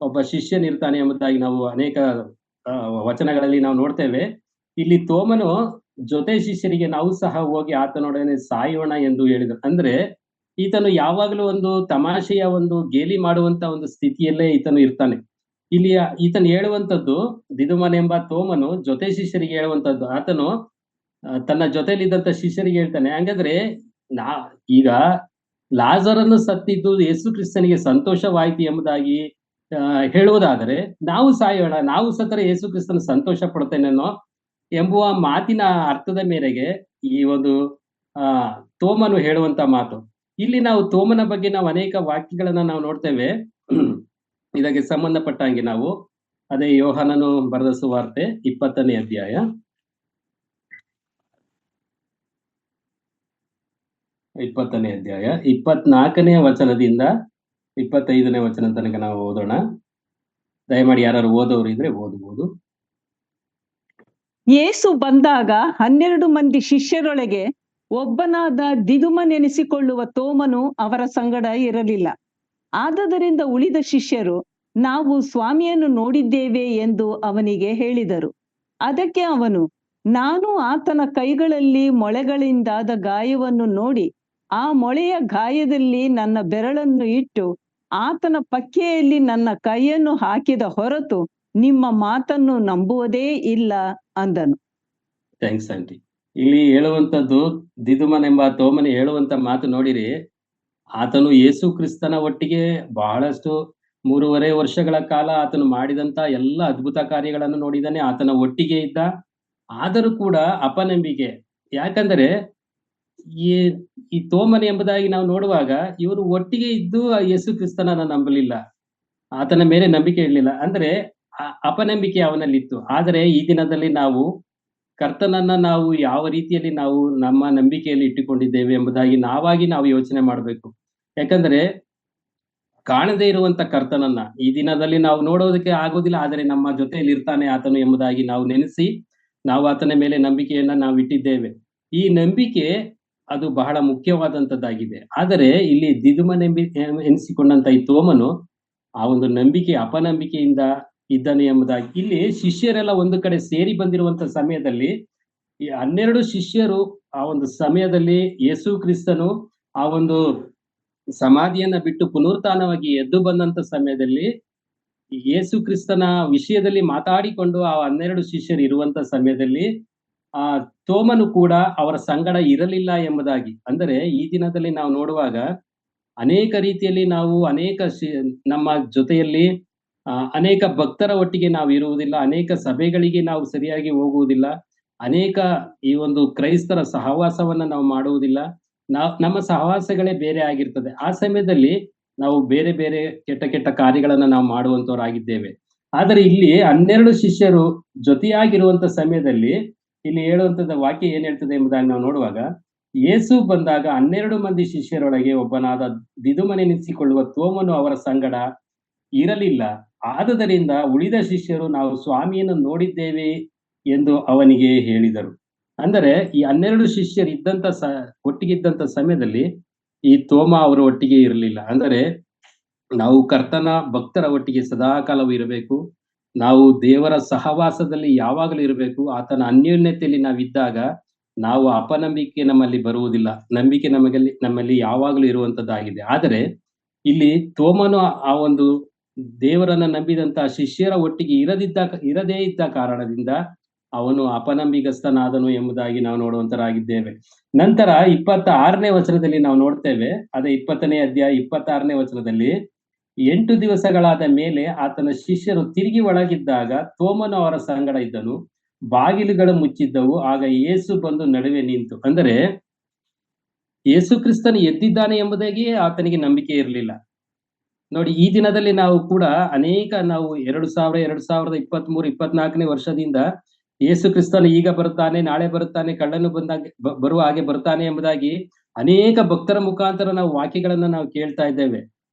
ಒಬ್ಬ ಶಿಷ್ಯನಿರ್ತಾನೆ ಎಂಬುದಾಗಿ ನಾವು ಅನೇಕ ವಚನಗಳಲ್ಲಿ ನಾವು ನೋಡ್ತೇವೆ. ಇಲ್ಲಿ ತೋಮನು ಜೊತೆ ಶಿಷ್ಯರಿಗೆ ನಾವು ಸಹ ಹೋಗಿ ಆತನೊಡನೆ ಸಾಯೋಣ ಎಂದು ಹೇಳಿದರು. ಅಂದ್ರೆ ಈತನು ಯಾವಾಗಲೂ ಒಂದು ತಮಾಷೆಯ ಒಂದು ಗೇಲಿ ಮಾಡುವಂತ ಒಂದು ಸ್ಥಿತಿಯಲ್ಲೇ ಈತನು ಇರ್ತಾನೆ. ಇಲ್ಲಿ ಈತನು ಹೇಳುವಂತದ್ದು, ದಿದುಮನೆಂಬ ತೋಮನು ಜೊತೆ ಶಿಷ್ಯರಿಗೆ ಹೇಳುವಂತದ್ದು, ಆತನು ತನ್ನ ಜೊತೆಯಲ್ಲಿದ್ದಂತ ಶಿಷ್ಯರಿಗೆ ಹೇಳ್ತಾನೆ, ಹಂಗಾದ್ರೆ ಈಗ ಲಾಜರನ್ನು ಸತ್ತಿದ್ದು ಯೇಸು ಕ್ರಿಸ್ತನಿಗೆ ಸಂತೋಷವಾಯಿತು ಎಂಬುದಾಗಿ ಹೇಳುವುದಾದರೆ, ನಾವು ಸಾಯೋಣ, ನಾವು ಸತ್ತರೆ ಯೇಸು ಕ್ರಿಸ್ತನು ಸಂತೋಷ ಪಡ್ತೇನೇನೋ ಎಂಬುವ ಮಾತಿನ ಅರ್ಥದ ಮೇರೆಗೆ ಈ ಒಂದು ತೋಮನು ಹೇಳುವಂತ ಮಾತು. ಇಲ್ಲಿ ನಾವು ತೋಮನ ಬಗ್ಗೆ ನಾವು ಅನೇಕ ವಾಕ್ಯಗಳನ್ನ ನಾವು ನೋಡ್ತೇವೆ. ಇದಕ್ಕೆ ಸಂಬಂಧಪಟ್ಟಂಗೆ ನಾವು ಅದೇ ಯೋಹಾನನು ಬರೆದ ಸುವಾರ್ತೆ 20ನೇ ಅಧ್ಯಾಯ 24ನೇ ವಚನದಿಂದ 25ನೇ ವಚನ ತನಕ ನಾವು ಓದೋಣ. ದಯಮಾಡಿ ಯಾರು ಓದೋರು ಇದ್ರೆ ಓದಬಹುದು. ಯೇಸು ಬಂದಾಗ 12 ಮಂದಿ ಶಿಷ್ಯರೊಳಗೆ ಒಬ್ಬನಾದ ದಿದುಮನೆನಿಸಿಕೊಳ್ಳುವ ತೋಮನು ಅವರ ಸಂಗಡ ಇರಲಿಲ್ಲ. ಆದದರಿಂದ ಉಳಿದ ಶಿಷ್ಯರು, ನಾವು ಸ್ವಾಮಿಯನ್ನು ನೋಡಿದ್ದೇವೆ ಎಂದು ಅವನಿಗೆ ಹೇಳಿದರು. ಅದಕ್ಕೆ ಅವನು, ನಾನು ಆತನ ಕೈಗಳಲ್ಲಿ ಮೊಳೆಗಳಿಂದಾದ ಗಾಯವನ್ನು ನೋಡಿ ಆ ಮೊಳೆಯ ಗಾಯದಲ್ಲಿ ನನ್ನ ಬೆರಳನ್ನು ಇಟ್ಟು ಆತನ ಪಕ್ಕೆಯಲ್ಲಿ ನನ್ನ ಕೈಯನ್ನು ಹಾಕಿದ ಹೊರತು ನಿಮ್ಮ ಮಾತನ್ನು ನಂಬುವುದೇ ಇಲ್ಲ ಅಂದನು. Thanks aunty. ಇಲ್ಲಿ ಹೇಳುವಂತದ್ದು ದಿದುಮನೆಂಬ ತೋಮನೆ ಹೇಳುವಂತ ಮಾತು ನೋಡಿರಿ. ಆತನು ಯೇಸು ಕ್ರಿಸ್ತನ ಒಟ್ಟಿಗೆ ಬಹಳಷ್ಟು 3.5 ವರ್ಷಗಳ ಕಾಲ ಆತನು ಮಾಡಿದಂತ ಎಲ್ಲ ಅದ್ಭುತ ಕಾರ್ಯಗಳನ್ನು ನೋಡಿದ್ದಾನೆ. ಆತನ ಒಟ್ಟಿಗೆ ಇದ್ದ. ಆದರೂ ಕೂಡ ಅಪನಂಬಿಕೆ. ಯಾಕಂದರೆ ಈ ಈ ತೋಮನೆ ಎಂಬುದಾಗಿ ನಾವು ನೋಡುವಾಗ ಇವರು ಒಟ್ಟಿಗೆ ಇದ್ದು ಆ ಯೇಸು ಕ್ರಿಸ್ತನನ್ನ ನಂಬಲಿಲ್ಲ. ಆತನ ಮೇಲೆ ನಂಬಿಕೆ ಇಡ್ಲಿಲ್ಲ. ಅಂದ್ರೆ ಅಪನಂಬಿಕೆ ಅವನಲ್ಲಿತ್ತು. ಆದರೆ ಈ ದಿನದಲ್ಲಿ ನಾವು ಕರ್ತನನ್ನ ನಾವು ಯಾವ ರೀತಿಯಲ್ಲಿ ನಾವು ನಮ್ಮ ನಂಬಿಕೆಯಲ್ಲಿ ಇಟ್ಟುಕೊಂಡಿದ್ದೇವೆ ಎಂಬುದಾಗಿ ನಾವು ಯೋಚನೆ ಮಾಡಬೇಕು. ಯಾಕಂದ್ರೆ ಕಾಣದೇ ಇರುವಂತ ಕರ್ತನನ್ನ ಈ ದಿನದಲ್ಲಿ ನಾವು ನೋಡೋದಕ್ಕೆ ಆಗೋದಿಲ್ಲ. ಆದರೆ ನಮ್ಮ ಜೊತೆಯಲ್ಲಿ ಇರ್ತಾನೆ ಆತನು ಎಂಬುದಾಗಿ ನಾವು ನೆನೆಸಿ ನಾವು ಆತನ ಮೇಲೆ ನಂಬಿಕೆಯನ್ನ ನಾವು ಇಟ್ಟಿದ್ದೇವೆ. ಈ ನಂಬಿಕೆ ಅದು ಬಹಳ ಮುಖ್ಯವಾದಂತದ್ದಾಗಿದೆ. ಆದರೆ ಇಲ್ಲಿ ದಿದುಮನೆಂಬಿ ಎನಿಸಿಕೊಂಡಂತ ಈ ತೋಮನು ಆ ಒಂದು ನಂಬಿಕೆ ಅಪನಂಬಿಕೆಯಿಂದ ಇದ್ದಾನೆ ಎಂಬುದಾಗಿ ಇಲ್ಲಿ ಶಿಷ್ಯರೆಲ್ಲ ಒಂದು ಕಡೆ ಸೇರಿ ಬಂದಿರುವಂತ ಸಮಯದಲ್ಲಿ ಈ 12 ಶಿಷ್ಯರು ಆ ಒಂದು ಸಮಯದಲ್ಲಿ ಯೇಸು ಕ್ರಿಸ್ತನು ಆ ಒಂದು ಸಮಾಧಿಯನ್ನ ಬಿಟ್ಟು ಪುನರುತ್ಥಾನವಾಗಿ ಎದ್ದು ಬಂದಂತ ಸಮಯದಲ್ಲಿ ಯೇಸು ಕ್ರಿಸ್ತನ ವಿಷಯದಲ್ಲಿ ಮಾತಾಡಿಕೊಂಡು ಆ 12 ಶಿಷ್ಯರು ಇರುವಂತ ಸಮಯದಲ್ಲಿ ಆ ತೋಮನು ಕೂಡ ಅವರ ಸಂಗಡ ಇರಲಿಲ್ಲ ಎಂಬುದಾಗಿ. ಅಂದರೆ ಈ ದಿನದಲ್ಲಿ ನಾವು ನೋಡುವಾಗ ಅನೇಕ ರೀತಿಯಲ್ಲಿ ನಾವು ನಮ್ಮ ಜೊತೆಯಲ್ಲಿ ಅನೇಕ ಭಕ್ತರ ಒಟ್ಟಿಗೆ ನಾವು ಇರುವುದಿಲ್ಲ. ಅನೇಕ ಸಭೆಗಳಿಗೆ ನಾವು ಸರಿಯಾಗಿ ಹೋಗುವುದಿಲ್ಲ. ಅನೇಕ ಈ ಒಂದು ಕ್ರೈಸ್ತರ ಸಹವಾಸವನ್ನ ನಾವು ಮಾಡುವುದಿಲ್ಲ. ನಮ್ಮ ಸಹವಾಸಗಳೇ ಬೇರೆ ಆಗಿರ್ತದೆ. ಆ ಸಮಯದಲ್ಲಿ ನಾವು ಬೇರೆ ಬೇರೆ ಕೆಟ್ಟ ಕಾರ್ಯಗಳನ್ನ ನಾವು ಮಾಡುವಂತವರಾಗಿದ್ದೇವೆ. ಆದರೆ ಇಲ್ಲಿ 12 ಶಿಷ್ಯರು ಜೊತೆಯಾಗಿರುವಂತ ಸಮಯದಲ್ಲಿ ಇಲ್ಲಿ ಹೇಳುವಂತದ ವಾಕ್ಯ ಏನ್ ಹೇಳ್ತದೆ ಎಂಬುದಾಗಿ ನಾವು ನೋಡುವಾಗ, ಯೇಸು ಬಂದಾಗ 12 ಮಂದಿ ಶಿಷ್ಯರೊಳಗೆ ಒಬ್ಬನಾದ ದಿದುಮನೆನಿಸಿಕೊಳ್ಳುವ ತೋಮನು ಅವರ ಸಂಗಡ ಇರಲಿಲ್ಲ. ಆದುದರಿಂದ ಉಳಿದ ಶಿಷ್ಯರು ನಾವು ಸ್ವಾಮಿಯನ್ನು ನೋಡಿದ್ದೇವೆ ಎಂದು ಅವನಿಗೆ ಹೇಳಿದರು. ಅಂದರೆ ಈ 12 ಶಿಷ್ಯರು ಒಟ್ಟಿಗಿದ್ದಂತ ಸಮಯದಲ್ಲಿ ಈ ತೋಮ ಅವರ ಒಟ್ಟಿಗೆ ಇರಲಿಲ್ಲ. ಅಂದರೆ ನಾವು ಕರ್ತನ ಭಕ್ತರ ಒಟ್ಟಿಗೆ ಸದಾಕಾಲವೂ ಇರಬೇಕು. ನಾವು ದೇವರ ಸಹವಾಸದಲ್ಲಿ ಯಾವಾಗಲೂ ಇರಬೇಕು. ಆತನ ಅನ್ಯೋನ್ಯತೆಯಲ್ಲಿ ನಾವಿದ್ದಾಗ ನಾವು ಅಪನಂಬಿಕೆ ನಮ್ಮಲ್ಲಿ ಬರುವುದಿಲ್ಲ. ನಂಬಿಕೆ ನಮ್ಮಲ್ಲಿ ಯಾವಾಗಲೂ ಇರುವಂತದ್ದಾಗಿದೆ. ಆದರೆ ಇಲ್ಲಿ ತೋಮನು ಆ ಒಂದು ದೇವರನ್ನ ನಂಬಿದಂತ ಶಿಷ್ಯರ ಒಟ್ಟಿಗೆ ಇರದೇ ಇದ್ದ ಕಾರಣದಿಂದ ಅವನು ಅಪನಂಬಿಗಸ್ತನಾದನು ಎಂಬುದಾಗಿ ನಾವು ನೋಡುವಂತರಾಗಿದ್ದೇವೆ. ನಂತರ 26ನೇ ವಚನದಲ್ಲಿ ನಾವು ನೋಡ್ತೇವೆ. ಅದೇ 20ನೇ ಅಧ್ಯಾಯ 26ನೇ ವಚನದಲ್ಲಿ 8 ದಿವಸಗಳಾದ ಮೇಲೆ ಆತನ ಶಿಷ್ಯರು ತಿರುಗಿ ಒಳಗಿದ್ದಾಗ ತೋಮನು ಅವರ ಸಂಗಡ ಇದ್ದನು. ಬಾಗಿಲುಗಳು ಮುಚ್ಚಿದ್ದವು. ಆಗ ಯೇಸು ಬಂದು ನಡುವೆ ನಿಂತು. ಅಂದರೆ ಯೇಸು ಕ್ರಿಸ್ತನು ಎದ್ದಿದ್ದಾನೆ ಎಂಬುದಾಗಿ ಆತನಿಗೆ ನಂಬಿಕೆ ಇರಲಿಲ್ಲ. ನೋಡಿ, ಈ ದಿನದಲ್ಲಿ ನಾವು ಕೂಡ ನಾವು 2023, 24ನೇ ವರ್ಷದಿಂದ ಯೇಸು ಕ್ರಿಸ್ತನು ಈಗ ಬರುತ್ತಾನೆ, ನಾಳೆ ಬರುತ್ತಾನೆ, ಕಳ್ಳನು ಬರುವ ಹಾಗೆ ಬರುತ್ತಾನೆ ಎಂಬುದಾಗಿ ಅನೇಕ ಭಕ್ತರ ಮುಖಾಂತರ ನಾವು ವಾಕ್ಯಗಳನ್ನ ನಾವು ಕೇಳ್ತಾ ಇದ್ದೇವೆ.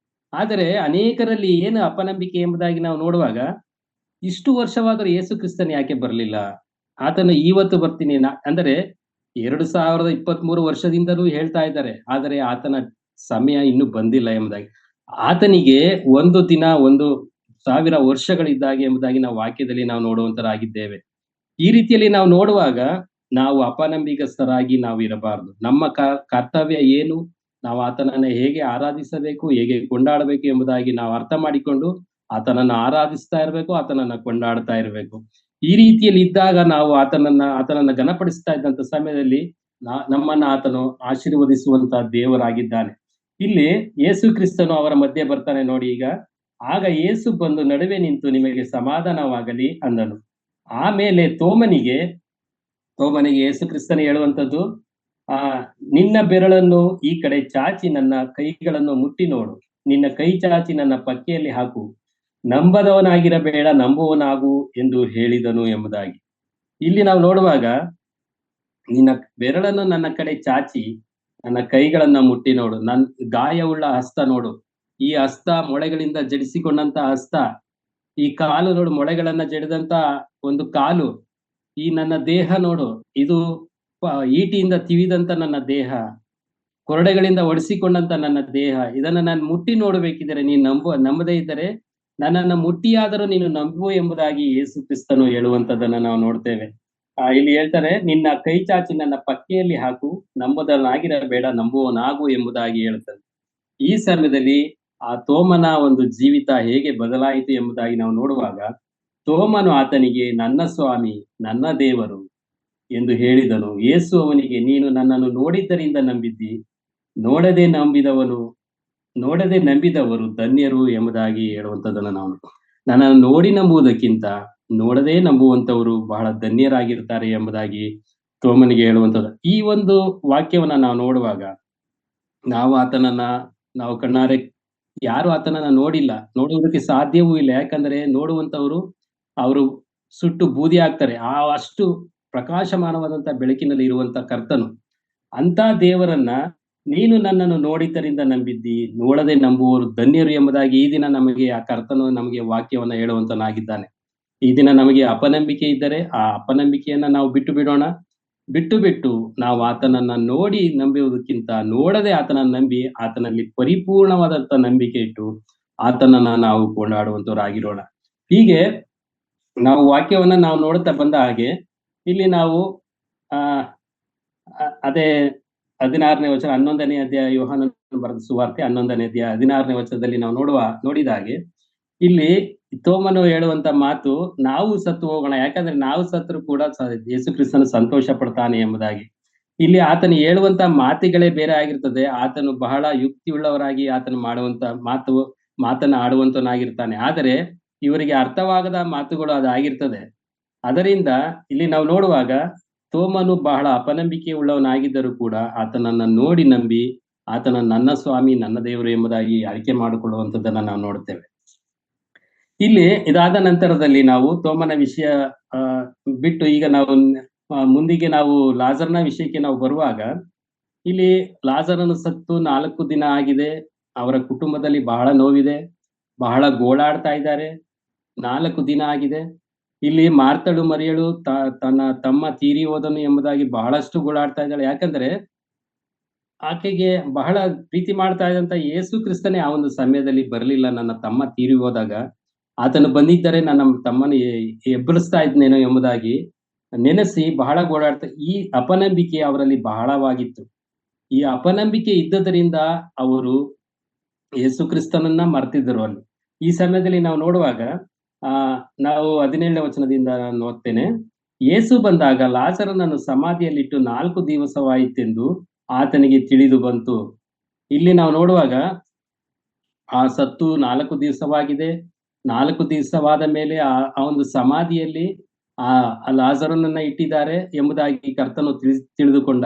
ಆದರೆ ಅನೇಕರಲ್ಲಿ ಏನು ಅಪನಂಬಿಕೆ ಎಂಬುದಾಗಿ ನಾವು ನೋಡುವಾಗ, ಇಷ್ಟು ವರ್ಷವಾದರೂ ಯೇಸು ಕ್ರಿಸ್ತನ್ ಯಾಕೆ ಬರಲಿಲ್ಲ? ಆತನು ಇವತ್ತು ಬರ್ತೀನಿ ಅಂದರೆ 2023 ವರ್ಷದಿಂದಲೂ ಹೇಳ್ತಾ ಇದ್ದಾರೆ. ಆದರೆ ಆತನ ಸಮಯ ಇನ್ನೂ ಬಂದಿಲ್ಲ ಎಂಬುದಾಗಿ. ಆತನಿಗೆ 1 ದಿನ 1,000 ವರ್ಷಗಳಿದ್ದಾಗೆ ಎಂಬುದಾಗಿ ನಾವು ವಾಕ್ಯದಲ್ಲಿ ನಾವು ನೋಡುವಂತರಾಗಿದ್ದೇವೆ. ಈ ರೀತಿಯಲ್ಲಿ ನಾವು ನೋಡುವಾಗ ನಾವು ಅಪನಂಬಿಕಸ್ಥರಾಗಿ ನಾವು ಇರಬಾರದು. ನಮ್ಮ ಕರ್ತವ್ಯ ಏನು, ನಾವು ಆತನನ್ನ ಹೇಗೆ ಆರಾಧಿಸಬೇಕು, ಹೇಗೆ ಕೊಂಡಾಡಬೇಕು ಎಂಬುದಾಗಿ ನಾವು ಅರ್ಥ ಮಾಡಿಕೊಂಡು ಆತನನ್ನ ಆರಾಧಿಸ್ತಾ ಇರಬೇಕು, ಆತನನ್ನ ಕೊಂಡಾಡ್ತಾ ಇರಬೇಕು. ಈ ರೀತಿಯಲ್ಲಿ ಇದ್ದಾಗ ನಾವು ಆತನನ್ನ ಘನಪಡಿಸ್ತಾ ಇದ್ದಂತ ಸಮಯದಲ್ಲಿ ನಮ್ಮನ್ನ ಆತನು ಆಶೀರ್ವದಿಸುವಂತ ದೇವರಾಗಿದ್ದಾನೆ. ಇಲ್ಲಿ ಯೇಸು ಕ್ರಿಸ್ತನು ಅವರ ಮಧ್ಯೆ ಬರ್ತಾನೆ ನೋಡಿ. ಈಗ ಆಗ ಯೇಸು ಬಂದು ನಡುವೆ ನಿಂತು ನಿಮಗೆ ಸಮಾಧಾನವಾಗಲಿ ಅಂದನು. ಆಮೇಲೆ ತೋಮನಿಗೆ ಯೇಸು ಕ್ರಿಸ್ತನು ಹೇಳುವಂತದ್ದು, ನಿನ್ನ ಬೆರಳನ್ನು ಈ ಕಡೆ ಚಾಚಿ ನನ್ನ ಕೈಗಳನ್ನು ಮುಟ್ಟಿ ನೋಡು, ನಿನ್ನ ಕೈ ಚಾಚಿ ನನ್ನ ಪಕ್ಕೆಯಲ್ಲಿ ಹಾಕು, ನಂಬದವನಾಗಿರಬೇಡ, ನಂಬುವನಾಗು ಎಂದು ಹೇಳಿದನು ಎಂಬುದಾಗಿ. ಇಲ್ಲಿ ನಾವು ನೋಡುವಾಗ, ನಿನ್ನ ಬೆರಳನ್ನು ನನ್ನ ಕಡೆ ಚಾಚಿ ನನ್ನ ಕೈಗಳನ್ನ ಮುಟ್ಟಿ ನೋಡು, ಗಾಯವುಳ್ಳ ಹಸ್ತ ನೋಡು, ಈ ಹಸ್ತ ಮೊಳೆಗಳಿಂದ ಜಡಿಸಿಕೊಂಡಂತ ಹಸ್ತ, ಈ ಕಾಲು ನೋಡು, ಮೊಳೆಗಳನ್ನ ಜಡಿದಂತ ಒಂದು ಕಾಲು, ಈ ನನ್ನ ದೇಹ ನೋಡು, ಇದು ಈಟಿಯಿಂದ ತಿವಿದಂತ ನನ್ನ ದೇಹ, ಕೊರಡೆಗಳಿಂದ ಒಡಿಸಿಕೊಂಡಂತ ನನ್ನ ದೇಹ, ಇದನ್ನ ನಾನು ಮುಟ್ಟಿ ನೋಡಬೇಕಿದ್ದರೆ ನೀನು ನಂಬದೇ ಇದ್ದರೆ ನನ್ನನ್ನ ಮುಟ್ಟಿಯಾದರೂ ನೀನು ನಂಬು ಎಂಬುದಾಗಿ ಯೇಸು ಕ್ರಿಸ್ತನು ಹೇಳುವಂತದನ್ನ ನಾವು ನೋಡ್ತೇವೆ. ಇಲ್ಲಿ ಹೇಳ್ತಾರೆ, ನಿನ್ನ ಕೈ ಚಾಚಿ ನನ್ನ ಪಕ್ಕೆಯಲ್ಲಿ ಹಾಕು, ನಂಬುದವನಾಗಿರಬೇಡ, ನಂಬುವವನಾಗು ಎಂಬುದಾಗಿ ಹೇಳ್ತಾರೆ. ಈ ಸಮಯದಲ್ಲಿ ಆ ತೋಮನ ಒಂದು ಜೀವಿತ ಹೇಗೆ ಬದಲಾಯಿತು ಎಂಬುದಾಗಿ ನಾವು ನೋಡುವಾಗ, ತೋಮನು ಆತನಿಗೆ ನನ್ನ ಸ್ವಾಮಿ, ನನ್ನ ದೇವರು ಎಂದು ಹೇಳಿದನು. ಯೇಸು ಅವನಿಗೆ, ನೀನು ನನ್ನನ್ನು ನೋಡಿದ್ದರಿಂದ ನಂಬಿದ್ದಿ, ನೋಡದೆ ನಂಬಿದವನು ನೋಡದೆ ನಂಬಿದವರು ಧನ್ಯರು ಎಂಬುದಾಗಿ ಹೇಳುವಂಥದ್ದನ್ನು ನಾವು ನನ್ನನ್ನು ನೋಡಿ ನಂಬುವುದಕ್ಕಿಂತ ನೋಡದೆ ನಂಬುವಂತವರು ಬಹಳ ಧನ್ಯರಾಗಿರ್ತಾರೆ ಎಂಬುದಾಗಿ ತೋಮನಿಗೆ ಹೇಳುವಂಥದ್ದು. ಈ ಒಂದು ವಾಕ್ಯವನ್ನ ನಾವು ನೋಡುವಾಗ, ನಾವು ಆತನನ್ನ ನಾವು ಕಣ್ಣಾರೆ ಯಾರು ಆತನನ್ನ ನೋಡಿಲ್ಲ, ನೋಡುವುದಕ್ಕೆ ಸಾಧ್ಯವೂ ಇಲ್ಲ. ಯಾಕಂದ್ರೆ ನೋಡುವಂತವರು ಅವರು ಸುಟ್ಟು ಬೂದಿ ಆಗ್ತಾರೆ. ಅಷ್ಟು ಪ್ರಕಾಶಮಾನವಾದಂತ ಬೆಳಕಿನಲ್ಲಿ ಇರುವಂತ ಕರ್ತನು. ಅಂತ ದೇವರನ್ನ ನೀನು ನನ್ನನ್ನು ನೋಡಿದ್ದರಿಂದ ನಂಬಿದ್ದಿ, ನೋಡದೆ ನಂಬುವವರು ಧನ್ಯರು ಎಂಬುದಾಗಿ ಈ ದಿನ ನಮಗೆ ಆ ಕರ್ತನು ನಮಗೆ ವಾಕ್ಯವನ್ನ ಹೇಳುವಂತನಾಗಿದ್ದಾನೆ. ಈ ದಿನ ನಮಗೆ ಅಪನಂಬಿಕೆ ಇದ್ದರೆ ಆ ಅಪನಂಬಿಕೆಯನ್ನ ನಾವು ಬಿಟ್ಟು ಬಿಡೋಣ. ಬಿಟ್ಟು ನಾವು ಆತನನ್ನ ನೋಡಿ ನಂಬುವುದಕ್ಕಿಂತ ನೋಡದೆ ಆತನನ್ನ ನಂಬಿ ಆತನಲ್ಲಿ ಪರಿಪೂರ್ಣವಾದಂತ ನಂಬಿಕೆ ಇಟ್ಟು ಆತನನ್ನ ನಾವು ಕೊಂಡಾಡುವಂತವರಾಗಿರೋಣ. ಹೀಗೆ ನಾವು ವಾಕ್ಯವನ್ನ ನಾವು ನೋಡುತ್ತಾ ಬಂದ ಹಾಗೆ ಇಲ್ಲಿ ನಾವು ಆ ಅದೇ 16ನೇ ವಚನ, 11ನೇ ಅಧ್ಯಾಯ, ಯೋಹಾನನ ಬರೆದ ಸುವಾರ್ತೆ 11ನೇ ಅಧ್ಯಾಯ 16ನೇ ವಚನದಲ್ಲಿ ನಾವು ನೋಡಿದ ಹಾಗೆ ಇಲ್ಲಿ ತೋಮನು ಹೇಳುವಂತ ಮಾತು, ನಾವು ಸತ್ತು ಹೋಗೋಣ, ಯಾಕಂದ್ರೆ ನಾವು ಸತ್ರು ಕೂಡ ಯೇಸು ಕ್ರಿಸ್ತನು ಸಂತೋಷ ಪಡ್ತಾನೆ ಎಂಬುದಾಗಿ. ಇಲ್ಲಿ ಆತನು ಹೇಳುವಂತ ಮಾತುಗಳೇ ಬೇರೆ ಆಗಿರ್ತದೆ. ಆತನು ಬಹಳ ಯುಕ್ತಿಯುಳ್ಳವರಾಗಿ ಆತನು ಮಾಡುವಂತ ಮಾತನ್ನ ಆಡುವಂತನಾಗಿರ್ತಾನೆ. ಆದರೆ ಇವರಿಗೆ ಅರ್ಥವಾಗದ ಮಾತುಗಳು ಅದಾಗಿರ್ತದೆ. ಅದರಿಂದ ಇಲ್ಲಿ ನಾವು ನೋಡುವಾಗ ತೋಮನು ಬಹಳ ಅಪನಂಬಿಕೆ ಉಳ್ಳವನಾಗಿದ್ದರೂ ಕೂಡ ಆತನನ್ನ ನೋಡಿ ನಂಬಿ ಆತನ ನನ್ನ ಸ್ವಾಮಿ, ನನ್ನ ದೇವರು ಎಂಬುದಾಗಿ ಆಯ್ಕೆ ಮಾಡಿಕೊಳ್ಳುವಂಥದ್ದನ್ನ ನಾವು ನೋಡುತ್ತೇವೆ. ಇಲ್ಲಿ ಇದಾದ ನಂತರದಲ್ಲಿ ನಾವು ತೋಮನ ವಿಷಯ ಬಿಟ್ಟು ಈಗ ನಾವು ಮುಂದಿಗೆ ನಾವು ಲಾಜರ್ನ ವಿಷಯಕ್ಕೆ ನಾವು ಬರುವಾಗ, ಇಲ್ಲಿ ಲಾಜರನು ಸತ್ತು 4 ದಿನ ಆಗಿದೆ. ಅವರ ಕುಟುಂಬದಲ್ಲಿ ಬಹಳ ನೋವಿದೆ, ಬಹಳ ಗೋಳಾಡ್ತಾ ಇದ್ದಾರೆ. 4 ದಿನ ಆಗಿದೆ. ಇಲ್ಲಿ ಮಾರ್ತಳು ಮರಿಯಳು ತನ್ನ ತಮ್ಮ ತೀರಿ ಹೋದನು ಎಂಬುದಾಗಿ ಬಹಳಷ್ಟು ಗೋಳಾಡ್ತಾ ಇದ್ದಾಳೆ. ಯಾಕಂದ್ರೆ ಆಕೆಗೆ ಬಹಳ ಪ್ರೀತಿ ಮಾಡ್ತಾ ಇದ್ದಂತ ಯೇಸು ಕ್ರಿಸ್ತನೇ ಆ ಒಂದು ಸಮಯದಲ್ಲಿ ಬರಲಿಲ್ಲ. ನನ್ನ ತಮ್ಮ ತೀರಿ ಹೋದಾಗ ಆತನು ಬಂದಿದ್ದರೆ ನನ್ನ ತಮ್ಮನ ಎಬ್ಬರಿಸ್ತಾ ಇದ್ನೇನೋ ಎಂಬುದಾಗಿ ನೆನೆಸಿ ಬಹಳ ಗೋಳಾಡ್ತಾ, ಈ ಅಪನಂಬಿಕೆ ಅವರಲ್ಲಿ ಬಹಳವಾಗಿತ್ತು. ಈ ಅಪನಂಬಿಕೆ ಇದ್ದದರಿಂದ ಅವರು ಯೇಸು ಕ್ರಿಸ್ತನನ್ನ ಮರ್ತಿದ್ದರು ಅಲ್ಲಿ. ಈ ಸಮಯದಲ್ಲಿ ನಾವು ನೋಡುವಾಗ ನಾವು 17ನೇ ವಚನದಿಂದ ನಾನು ಓದ್ತೇನೆ. ಯೇಸು ಬಂದಾಗ ಲಾಜರನನ್ನು ಸಮಾಧಿಯಲ್ಲಿಟ್ಟು 4 ದಿವಸವಾಯಿತೆಂದು ಆತನಿಗೆ ತಿಳಿದು ಬಂತು. ಇಲ್ಲಿ ನಾವು ನೋಡುವಾಗ ಆ ಸತ್ತು 4 ದಿವಸವಾಗಿದೆ. 4 ದಿವಸವಾದ ಮೇಲೆ ಆ ಒಂದು ಸಮಾಧಿಯಲ್ಲಿ ಆ ಲಾಜರನನ್ನ ಇಟ್ಟಿದ್ದಾರೆ ಎಂಬುದಾಗಿ ಕರ್ತನು ತಿಳಿದುಕೊಂಡ.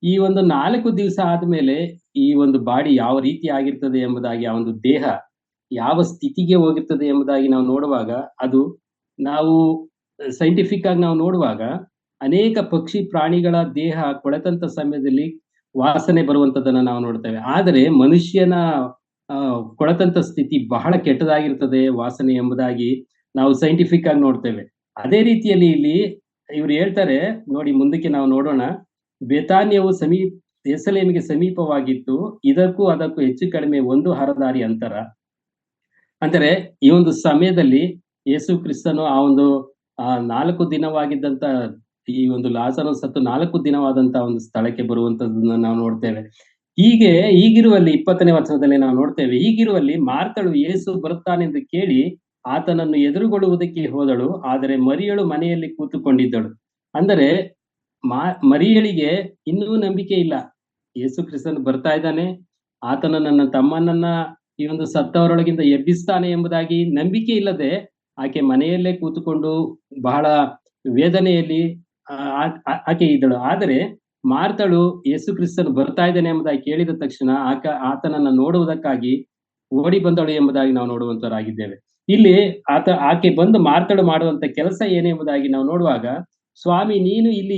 ಈ ಒಂದು 4 ದಿವಸ ಆದ್ಮೇಲೆ ಈ ಒಂದು ಬಾಡಿ ಯಾವ ರೀತಿ ಆಗಿರ್ತದೆ ಎಂಬುದಾಗಿ, ಆ ಒಂದು ದೇಹ ಯಾವ ಸ್ಥಿತಿಗೆ ಹೋಗಿರ್ತದೆ ಎಂಬುದಾಗಿ ನಾವು ನೋಡುವಾಗ, ಅದು ನಾವು ಸೈಂಟಿಫಿಕ್ ಆಗಿ ನಾವು ನೋಡುವಾಗ ಅನೇಕ ಪಕ್ಷಿ ಪ್ರಾಣಿಗಳ ದೇಹ ಕೊಳೆತಂತ ಸಮಯದಲ್ಲಿ ವಾಸನೆ ಬರುವಂತದನ್ನ ನಾವು ನೋಡ್ತೇವೆ. ಆದರೆ ಮನುಷ್ಯನ ಕೊಳೆತಂತ ಸ್ಥಿತಿ ಬಹಳ ಕೆಟ್ಟದಾಗಿರ್ತದೆ ವಾಸನೆ ಎಂಬುದಾಗಿ ನಾವು ಸೈಂಟಿಫಿಕ್ ಆಗಿ ನೋಡ್ತೇವೆ. ಅದೇ ರೀತಿಯಲ್ಲಿ ಇಲ್ಲಿ ಇವ್ರು ಹೇಳ್ತಾರೆ ನೋಡಿ, ಮುಂದಕ್ಕೆ ನಾವು ನೋಡೋಣ. ಬೆತಾನ್ಯವು ಯೆರೂಸಲೇಮಿಗೆ ಸಮೀಪವಾಗಿತ್ತು, ಇದಕ್ಕೂ ಅದಕ್ಕೂ ಹೆಚ್ಚು ಕಡಿಮೆ 1 ಹರದಾರಿ ಅಂತರ. ಅಂದರೆ ಈ ಒಂದು ಸಮಯದಲ್ಲಿ ಯೇಸು ಕ್ರಿಸ್ತನು ಆ ಒಂದು 4 ದಿನವಾಗಿದ್ದಂತ ಈ ಒಂದು ಲಾಜರನು ಸತ್ತು 4 ದಿನವಾದಂತ ಒಂದು ಸ್ಥಳಕ್ಕೆ ಬರುವಂತದ್ದನ್ನ ನಾವು ನೋಡ್ತೇವೆ. ಹೀಗಿರುವಲ್ಲಿ 20ನೇ ವಚನದಲ್ಲಿ ನಾವು ನೋಡ್ತೇವೆ, ಹೀಗಿರುವಲ್ಲಿ ಮಾರ್ತಳು ಯೇಸು ಬರುತ್ತಾನೆಂದು ಕೇಳಿ ಆತನನ್ನು ಎದುರುಗೊಳ್ಳುವುದಕ್ಕೆ ಹೋದಳು, ಆದರೆ ಮರಿಯಳು ಮನೆಯಲ್ಲಿ ಕೂತುಕೊಂಡಿದ್ದಳು. ಅಂದರೆ ಮರಿಯಳಿಗೆ ಇನ್ನೂ ನಂಬಿಕೆ ಇಲ್ಲ. ಯೇಸು ಕ್ರಿಸ್ತನು ಬರ್ತಾ ಇದ್ದಾನೆ, ಆತನು ನನ್ನ ತಮ್ಮನನ್ನ ಈ ಒಂದು ಸತ್ತವರೊಳಗಿಂದ ಎಬ್ಬಿಸ್ತಾನೆ ಎಂಬುದಾಗಿ ನಂಬಿಕೆ ಇಲ್ಲದೆ ಆಕೆ ಮನೆಯಲ್ಲೇ ಕೂತುಕೊಂಡು ಬಹಳ ವೇದನೆಯಲ್ಲಿ ಆಕೆ ಇದ್ದಳು. ಆದರೆ ಮಾರ್ತಳು ಯೇಸು ಕ್ರಿಸ್ತನು ಬರ್ತಾ ಇದ್ದಾನೆ ಎಂಬುದಾಗಿ ಕೇಳಿದ ತಕ್ಷಣ ಆತನನ್ನ ನೋಡುವುದಕ್ಕಾಗಿ ಓಡಿ ಬಂದಳು ಎಂಬುದಾಗಿ ನಾವು ನೋಡುವಂತವರಾಗಿದ್ದೇವೆ. ಇಲ್ಲಿ ಆಕೆ ಬಂದು ಮಾರ್ತಳು ಮಾಡುವಂತ ಕೆಲಸ ಏನೆಂಬುದಾಗಿ ನಾವು ನೋಡುವಾಗ, ಸ್ವಾಮಿ ನೀನು ಇಲ್ಲಿ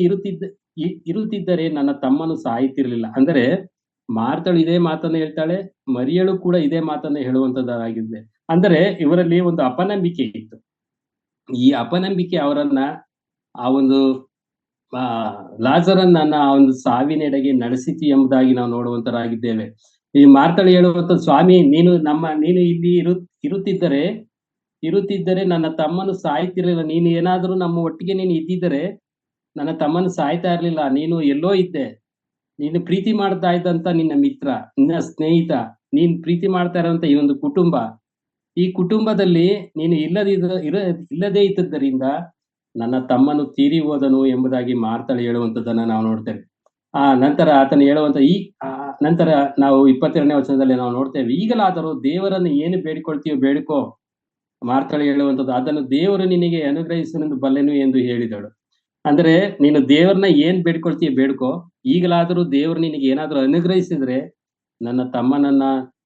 ಇರುತ್ತಿದ್ದರೆ ನನ್ನ ತಮ್ಮನು ಸಾಯುತ್ತಿರಲಿಲ್ಲ. ಅಂದರೆ ಮಾರ್ತಳು ಇದೇ ಮಾತನ್ನ ಹೇಳ್ತಾಳೆ, ಮರಿಯಳು ಕೂಡ ಇದೇ ಮಾತನ್ನ ಹೇಳುವಂತದ್ದಾಗಿದೆ. ಅಂದರೆ ಇವರಲ್ಲಿ ಒಂದು ಅಪನಂಬಿಕೆ ಇತ್ತು. ಈ ಅಪನಂಬಿಕೆ ಅವರನ್ನ ಆ ಒಂದು ಲಾಜರನನ್ನ ಆ ಒಂದು ಸಾವಿನೆಡೆಗೆ ನಡೆಸಿತು ಎಂಬುದಾಗಿ ನಾವು ನೋಡುವಂತರಾಗಿದ್ದೇವೆ. ಈ ಮಾರ್ತಳು ಹೇಳುವಂತ, ಸ್ವಾಮಿ ನೀನು ಇಲ್ಲಿ ಇರುತ್ತಿದ್ದರೆ ನನ್ನ ತಮ್ಮನು ಸಾಯ್ತಿರಲಿಲ್ಲ. ನೀನು ಏನಾದರೂ ನಮ್ಮ ಒಟ್ಟಿಗೆ ನೀನು ಇದ್ದಿದ್ದರೆ ನನ್ನ ತಮ್ಮನು ಸಾಯ್ತಾ ಇರ್ಲಿಲ್ಲ, ನೀನು ಎಲ್ಲೋ ಇದ್ದೆ, ನೀನು ಪ್ರೀತಿ ಮಾಡ್ತಾ ಇದ್ದಂತ ನಿನ್ನ ಮಿತ್ರ, ನಿನ್ನ ಸ್ನೇಹಿತ, ನೀನ್ ಪ್ರೀತಿ ಮಾಡ್ತಾ ಇರುವಂತ ಈ ಒಂದು ಕುಟುಂಬ, ಈ ಕುಟುಂಬದಲ್ಲಿ ನೀನು ಇಲ್ಲದೇ ಇದ್ದದ್ದರಿಂದ ನನ್ನ ತಮ್ಮನು ತೀರಿ ಹೋದನು ಎಂಬುದಾಗಿ ಮಾರ್ಥಳು ಹೇಳುವಂತದ್ದನ್ನ ನಾವು ನೋಡ್ತೇವೆ. ನಂತರ ಆತನು ಹೇಳುವಂತ ನಂತರ ನಾವು 22ನೇ ವಚನದಲ್ಲಿ ನಾವು ನೋಡ್ತೇವೆ, ಈಗಲಾದರೂ ದೇವರನ್ನು ಏನು ಬೇಡಿಕೊಳ್ತೀಯೋ ಬೇಡಿಕೋ. ಮಾರ್ಥಳು ಹೇಳುವಂತದ್ದು, ಅದನ್ನು ದೇವರು ನಿನಗೆ ಅನುಗ್ರಹಿಸಲೆಂದು ಬಲ್ಲೆನು ಎಂದು ಹೇಳಿದಳು. ಅಂದ್ರೆ ನೀನು ದೇವರನ್ನ ಏನ್ ಬೇಡ್ಕೊಳ್ತೀಯ ಬೇಡ್ಕೋ, ಈಗಲಾದರೂ ದೇವರು ನಿನಗೆ ಏನಾದರೂ ಅನುಗ್ರಹಿಸಿದ್ರೆ ನನ್ನ ತಮ್ಮನನ್ನ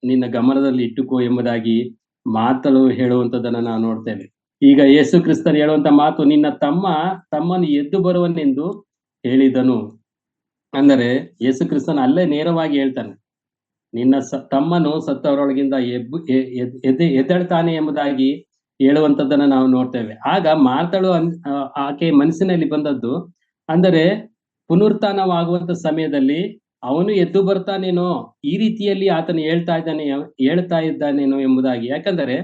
ನಿನ್ನ ಗಮನದಲ್ಲಿ ಇಟ್ಟುಕೋ ಎಂಬುದಾಗಿ ಮಾತಲು ಹೇಳುವಂತದ್ದನ್ನ ನಾವು ನೋಡ್ತೇವೆ. ಈಗ ಯೇಸು ಕ್ರಿಸ್ತರು ಹೇಳುವಂತ ಮಾತು, ನಿನ್ನ ತಮ್ಮನು ಎದ್ದು ಬರುವನೆಂದು ಹೇಳಿದನು. ಅಂದರೆ ಯೇಸು ಕ್ರಿಸ್ತನ ಅಲ್ಲೇ ನೇರವಾಗಿ ಹೇಳ್ತಾನೆ, ನಿನ್ನ ತಮ್ಮನು ಸತ್ತವರೊಳಗಿಂದ ಎದ್ದೇಳ್ತಾನೆ ಎಂಬುದಾಗಿ ಹೇಳುವಂತದ್ದನ್ನ ನಾವು ನೋಡ್ತೇವೆ. ಆಗ ಮಾರ್ಥಳು ಆಕೆ ಮನಸ್ಸಿನಲ್ಲಿ ಬಂದದ್ದು, ಅಂದರೆ ಪುನರುತ್ಥಾನವಾಗುವಂತ ಸಮಯದಲ್ಲಿ ಅವನು ಎದ್ದು ಬರ್ತಾನೇನೋ, ಈ ರೀತಿಯಲ್ಲಿ ಆತನು ಹೇಳ್ತಾ ಇದ್ದಾನೇನೋ ಎಂಬುದಾಗಿ. ಯಾಕಂದರೆ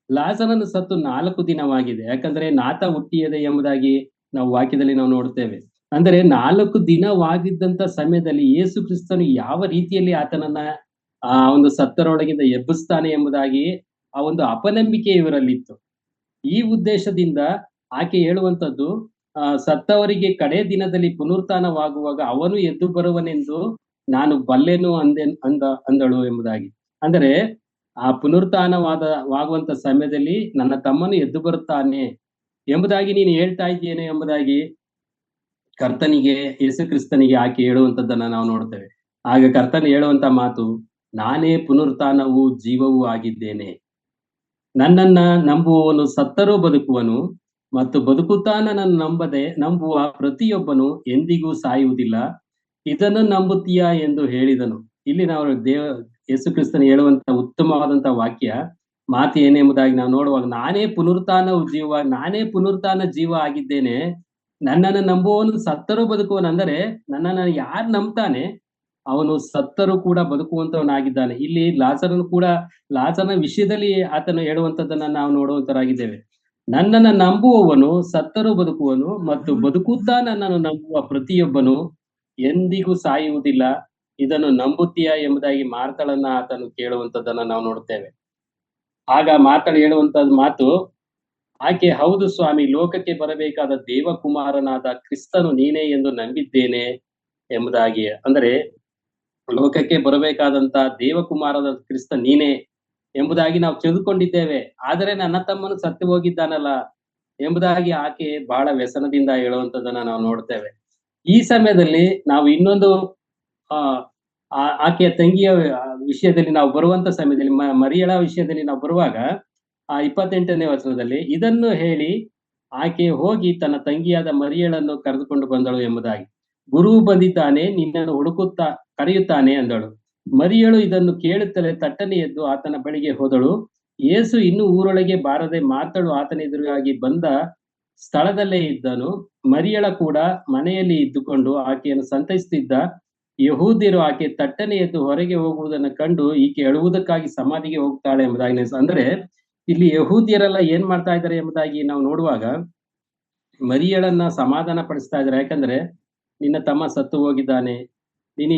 ಲಾಜರನು ಸತ್ತು 4 ದಿನವಾಗಿದೆ. ಯಾಕಂದ್ರೆ ನಾತ ಹುಟ್ಟಿಯದೆ ಎಂಬುದಾಗಿ ನಾವು ವಾಕ್ಯದಲ್ಲಿ ನಾವು ನೋಡ್ತೇವೆ. ಅಂದರೆ 4 ದಿನವಾಗಿದ್ದಂತ ಸಮಯದಲ್ಲಿ ಯೇಸು ಕ್ರಿಸ್ತನು ಯಾವ ರೀತಿಯಲ್ಲಿ ಆತನನ್ನ ಆ ಒಂದು ಸತ್ತರೊಳಗಿಂದ ಎಬ್ಬಿಸ್ತಾನೆ ಎಂಬುದಾಗಿ ಆ ಒಂದು ಅಪನಂಬಿಕೆ ಇವರಲ್ಲಿತ್ತು. ಈ ಉದ್ದೇಶದಿಂದ ಆಕೆ ಹೇಳುವಂತದ್ದು, ಸತ್ತವರಿಗೆ ಕಡೆ ದಿನದಲ್ಲಿ ಪುನರುತ್ಥಾನವಾಗುವಾಗ ಅವನು ಎದ್ದು ಬರುವನೆಂದು ನಾನು ಬಲ್ಲೆನು ಅಂದಳು ಎಂಬುದಾಗಿ. ಅಂದರೆ ಆ ಪುನರುತ್ಥಾನವಾಗುವಂತ ಸಮಯದಲ್ಲಿ ನನ್ನ ತಮ್ಮನು ಎದ್ದು ಬರುತ್ತಾನೆ ಎಂಬುದಾಗಿ ನೀನು ಹೇಳ್ತಾ ಇದ್ದೇನೆ ಎಂಬುದಾಗಿ ಕರ್ತನಿಗೆ, ಯೇಸು ಕ್ರಿಸ್ತನಿಗೆ ಆಕೆ ಹೇಳುವಂತದ್ದನ್ನ ನಾವು ನೋಡ್ತೇವೆ. ಆಗ ಕರ್ತನು ಹೇಳುವಂತ ಮಾತು, ನಾನೇ ಪುನರುತ್ಥಾನವೂ ಜೀವವೂ ಆಗಿದ್ದೇನೆ. ನನ್ನನ್ನ ನಂಬುವವನು ಸತ್ತರೂ ಬದುಕುವನು, ಮತ್ತು ಬದುಕುತ್ತಾ ನನ್ನನ್ನು ನಂಬುವ ಪ್ರತಿಯೊಬ್ಬನು ಎಂದಿಗೂ ಸಾಯುವುದಿಲ್ಲ. ಇದನ್ನು ನಂಬುತ್ತೀಯಾ ಎಂದು ಹೇಳಿದನು. ಇಲ್ಲಿ ನಾವು ಯೇಸು ಕ್ರಿಸ್ತನು ಹೇಳುವಂತ ಉತ್ತಮವಾದಂತ ವಾಕ್ಯ ಮಾತು ಏನೆಂಬುದಾಗಿ ನಾವು ನೋಡುವಾಗ, ನಾನೇ ಪುನರುತ್ಥಾನ ಜೀವ ಆಗಿದ್ದೇನೆ. ನನ್ನನ್ನು ನಂಬುವವನು ಸತ್ತರೂ ಬದುಕುವನು. ಅಂದರೆ ನನ್ನನ್ನು ಯಾರು ನಂಬ್ತಾನೆ ಅವನು ಸತ್ತರೂ ಕೂಡ ಬದುಕುವಂತವನಾಗಿದ್ದಾನೆ. ಇಲ್ಲಿ ಲಾಜರನ ವಿಷಯದಲ್ಲಿ ಆತನು ಹೇಳುವಂತದ್ದನ್ನ ನಾವು ನೋಡುವಂತರಾಗಿದ್ದೇವೆ. ನನ್ನನ್ನು ನಂಬುವವನು ಸತ್ತರೂ ಬದುಕುವನು, ಮತ್ತು ಬದುಕುತ್ತಾ ನನ್ನನ್ನು ನಂಬುವ ಪ್ರತಿಯೊಬ್ಬನು ಎಂದಿಗೂ ಸಾಯುವುದಿಲ್ಲ. ಇದನ್ನು ನಂಬುತ್ತೀಯಾ ಎಂಬುದಾಗಿ ಮಾರ್ಥಳನ್ನ ಆತನು ಕೇಳುವಂತದ್ದನ್ನ ನಾವು ನೋಡುತ್ತೇವೆ. ಆಗ ಮಾರ್ಥಳು ಹೇಳುವಂತದ್ದು ಮಾತು, ಆಕೆ, ಹೌದು ಸ್ವಾಮಿ, ಲೋಕಕ್ಕೆ ಬರಬೇಕಾದ ದೇವಕುಮಾರನಾದ ಕ್ರಿಸ್ತನು ನೀನೇ ಎಂದು ನಂಬಿದ್ದೇನೆ ಎಂಬುದಾಗಿ. ಅಂದರೆ ಲೋಕಕ್ಕೆ ಬರಬೇಕಾದಂತ ದೇವಕುಮಾರನ ಕ್ರಿಸ್ತ ನೀನೇ ಎಂಬುದಾಗಿ ನಾವು ತಿಳಿದುಕೊಂಡಿದ್ದೇವೆ. ಆದರೆ ನನ್ನ ತಮ್ಮನು ಸತ್ತು ಹೋಗಿದ್ದಾನಲ್ಲ ಎಂಬುದಾಗಿ ಆಕೆ ಬಹಳ ವ್ಯಸನದಿಂದ ಹೇಳುವಂತದ್ದನ್ನ ನಾವು ನೋಡ್ತೇವೆ. ಈ ಸಮಯದಲ್ಲಿ ನಾವು ಇನ್ನೊಂದು ಆಕೆಯ ತಂಗಿಯ ವಿಷಯದಲ್ಲಿ ನಾವು ಬರುವಂತ ಸಮಯದಲ್ಲಿ, ಮರಿಯಳ ವಿಷಯದಲ್ಲಿ ನಾವು ಬರುವಾಗ 28ನೇ ವಚನದಲ್ಲಿ, ಇದನ್ನು ಹೇಳಿ ಆಕೆ ಹೋಗಿ ತನ್ನ ತಂಗಿಯಾದ ಮರಿಯಳನ್ನು ಕರೆದುಕೊಂಡು ಬಂದಳು ಎಂಬುದಾಗಿ. ಗುರು ಬಂದಿದ್ದಾನೆ, ನಿನ್ನನ್ನು ಕರೆಯುತ್ತಾನೆ ಅಂದಳು. ಮರಿಯಳು ಇದನ್ನು ಕೇಳುತ್ತಲೇ ತಟ್ಟನೆ ಎದ್ದು ಆತನ ಬಳಿಗೆ ಹೋದಳು. ಯೇಸು ಇನ್ನೂ ಊರೊಳಗೆ ಬಾರದೆ ಮಾರ್ಥಳು ಆತನ ಎದುರಾಗಿ ಬಂದ ಸ್ಥಳದಲ್ಲೇ ಇದ್ದನು. ಮರಿಯಳ ಕೂಡ ಮನೆಯಲ್ಲಿ ಇದ್ದುಕೊಂಡು ಆಕೆಯನ್ನು ಸಂತೈಸುತ್ತಿದ್ದ ಯಹೂದ್ಯರು ಆಕೆ ತಟ್ಟನೆ ಎದ್ದು ಹೊರಗೆ ಹೋಗುವುದನ್ನು ಕಂಡು ಈಕೆ ಅಳುವುದಕ್ಕಾಗಿ ಸಮಾಧಿಗೆ ಹೋಗ್ತಾಳೆ ಎಂಬುದಾಗಿ. ಅಂದ್ರೆ ಇಲ್ಲಿ ಯಹೂದ್ಯರೆಲ್ಲ ಏನ್ ಮಾಡ್ತಾ ಇದ್ದಾರೆ ಎಂಬುದಾಗಿ ನಾವು ನೋಡುವಾಗ, ಮರಿಯಳನ್ನ ಸಮಾಧಾನ ಪಡಿಸ್ತಾ ಇದ್ದಾರೆ. ಯಾಕಂದ್ರೆ ನಿನ್ನ ತಮ್ಮ ಸತ್ತು ಹೋಗಿದ್ದಾನೆ, ನೀನು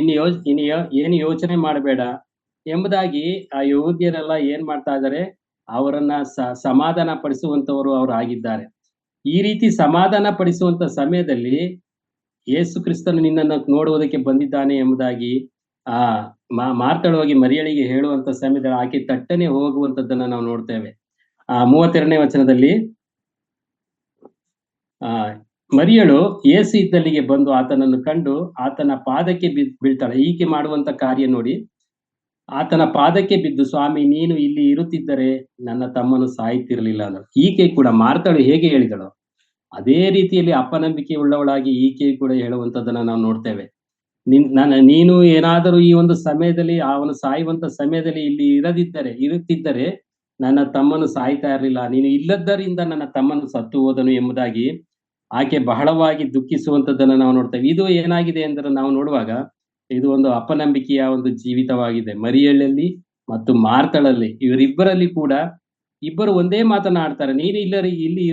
ಏನು ಯೋಚನೆ ಮಾಡಬೇಡ ಎಂಬುದಾಗಿ ಆ ಯಹೂದ್ಯರೆಲ್ಲ ಏನ್ ಮಾಡ್ತಾ ಇದ್ದಾರೆ, ಅವರನ್ನ ಸಮಾಧಾನ ಪಡಿಸುವಂತವರು ಅವರು ಆಗಿದ್ದಾರೆ. ಈ ರೀತಿ ಸಮಾಧಾನ ಪಡಿಸುವಂತ ಸಮಯದಲ್ಲಿ ಯೇಸು ಕ್ರಿಸ್ತನು ನಿನ್ನನ್ನು ನೋಡುವುದಕ್ಕೆ ಬಂದಿದ್ದಾನೆ ಎಂಬುದಾಗಿ ಮಾರ್ಥಳು ಹೋಗಿ ಮರಿಯಳಿಗೆ ಹೇಳುವಂತ ಸಮಯದಲ್ಲಿ ಆಕೆ ತಟ್ಟನೆ ಹೋಗುವಂತದ್ದನ್ನ ನಾವು ನೋಡ್ತೇವೆ. 32ನೇ ವಚನದಲ್ಲಿ, ಮರಿಯಳು ಯೇಸು ಇದ್ದಲ್ಲಿಗೆ ಬಂದು ಆತನನ್ನು ಕಂಡು ಆತನ ಪಾದಕ್ಕೆ ಬೀಳ್ತಾಳೆ. ಈಕೆ ಮಾಡುವಂತ ಕಾರ್ಯ ನೋಡಿ, ಆತನ ಪಾದಕ್ಕೆ ಬಿದ್ದು, ಸ್ವಾಮಿ, ನೀನು ಇಲ್ಲಿ ಇರುತ್ತಿದ್ದರೆ ನನ್ನ ತಮ್ಮನು ಸಾಯುತ್ತಿರಲಿಲ್ಲ ಅಂದಳು. ಈಕೆ ಕೂಡ ಮಾರ್ಥಳು ಹೇಗೆ ಹೇಳಿದಳು ಅದೇ ರೀತಿಯಲ್ಲಿ ಅಪನಂಬಿಕೆ ಉಳ್ಳವಳಾಗಿ ಈಕೆ ಕೂಡ ಹೇಳುವಂತದ್ದನ್ನ ನಾವು ನೋಡ್ತೇವೆ. ನೀನು ಏನಾದರೂ ಈ ಒಂದು ಸಮಯದಲ್ಲಿ, ಅವನು ಸಾಯುವಂತ ಸಮಯದಲ್ಲಿ ಇಲ್ಲಿ ಇರುತ್ತಿದ್ದರೆ ನನ್ನ ತಮ್ಮನು ಸಾಯ್ತಾ ಇರಲಿಲ್ಲ, ನೀನು ಇಲ್ಲದ್ದರಿಂದ ನನ್ನ ತಮ್ಮನು ಸತ್ತು ಹೋದನು ಎಂಬುದಾಗಿ ಆಕೆ ಬಹಳವಾಗಿ ದುಃಖಿಸುವಂತದ್ದನ್ನ ನಾವು ನೋಡ್ತೇವೆ. ಇದು ಏನಾಗಿದೆ ಅಂದ್ರೆ ನಾವು ನೋಡುವಾಗ ಇದು ಒಂದು ಅಪನಂಬಿಕೆಯ ಒಂದು ಜೀವಿತವಾಗಿದೆ. ಮರಿಯಳಲ್ಲಿ ಮತ್ತು ಮಾರ್ಥಳಲ್ಲಿ, ಇವರಿಬ್ಬರಲ್ಲಿ ಕೂಡ ಇಬ್ಬರು ಒಂದೇ ಮಾತನಾಡ್ತಾರೆ. ನೀನು ಇಲ್ಲಿ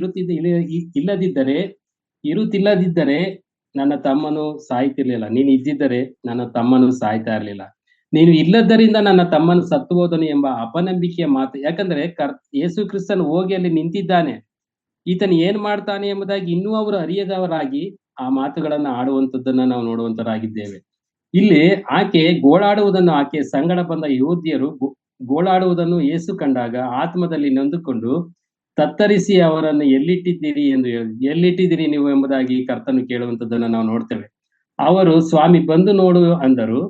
ಇಲ್ಲದಿದ್ದರೆ ಇರುತ್ತಿಲ್ಲದಿದ್ದರೆ ನನ್ನ ತಮ್ಮನು ಸಾಯ್ತಿರ್ಲಿಲ್ಲ. ನೀನು ಇದ್ದಿದ್ದರೆ ನನ್ನ ತಮ್ಮನು ಸಾಯ್ತಾ ಇರ್ಲಿಲ್ಲ. ನೀನು ಇಲ್ಲದ್ದರಿಂದ ನನ್ನ ತಮ್ಮನು ಸತ್ತು ಹೋದನು ಎಂಬ ಅಪನಂಬಿಕೆಯ ಮಾತು. ಯಾಕಂದ್ರೆ ಯೇಸು ಕ್ರಿಸ್ತನು ಹೋಗಿ ಅಲ್ಲಿ ನಿಂತಿದ್ದಾನೆ. ಈತನು ಏನ್ ಮಾಡ್ತಾನೆ ಎಂಬುದಾಗಿ ಇನ್ನೂ ಅವರು ಅರಿಯದವರಾಗಿ ಆ ಮಾತುಗಳನ್ನ ಆಡುವಂತದ್ದನ್ನ ನಾವು ನೋಡುವಂತರಾಗಿದ್ದೇವೆ. ಇಲ್ಲಿ ಆಕೆ ಸಂಗಡ ಬಂದ ಯಹೂದ್ಯರು ಗೋಳಾಡುವುದನ್ನು ಯೇಸು ಕಂಡಾಗ ಆತ್ಮದಲ್ಲಿ ನೊಂದುಕೊಂಡು ತತ್ತರಿಸಿ ಅವರನ್ನು ಎಲ್ಲಿಟ್ಟಿದ್ದೀರಿ ಎಂದು ಎಲ್ಲಿಟ್ಟಿದ್ದೀರಿ ನೀವು ಎಂಬುದಾಗಿ ಕರ್ತನು ಕೇಳುವಂತದ್ದನ್ನ ನಾವು ನೋಡ್ತೇವೆ. ಅವರು ಸ್ವಾಮಿ ಬಂದು ನೋಡು ಅಂದರು.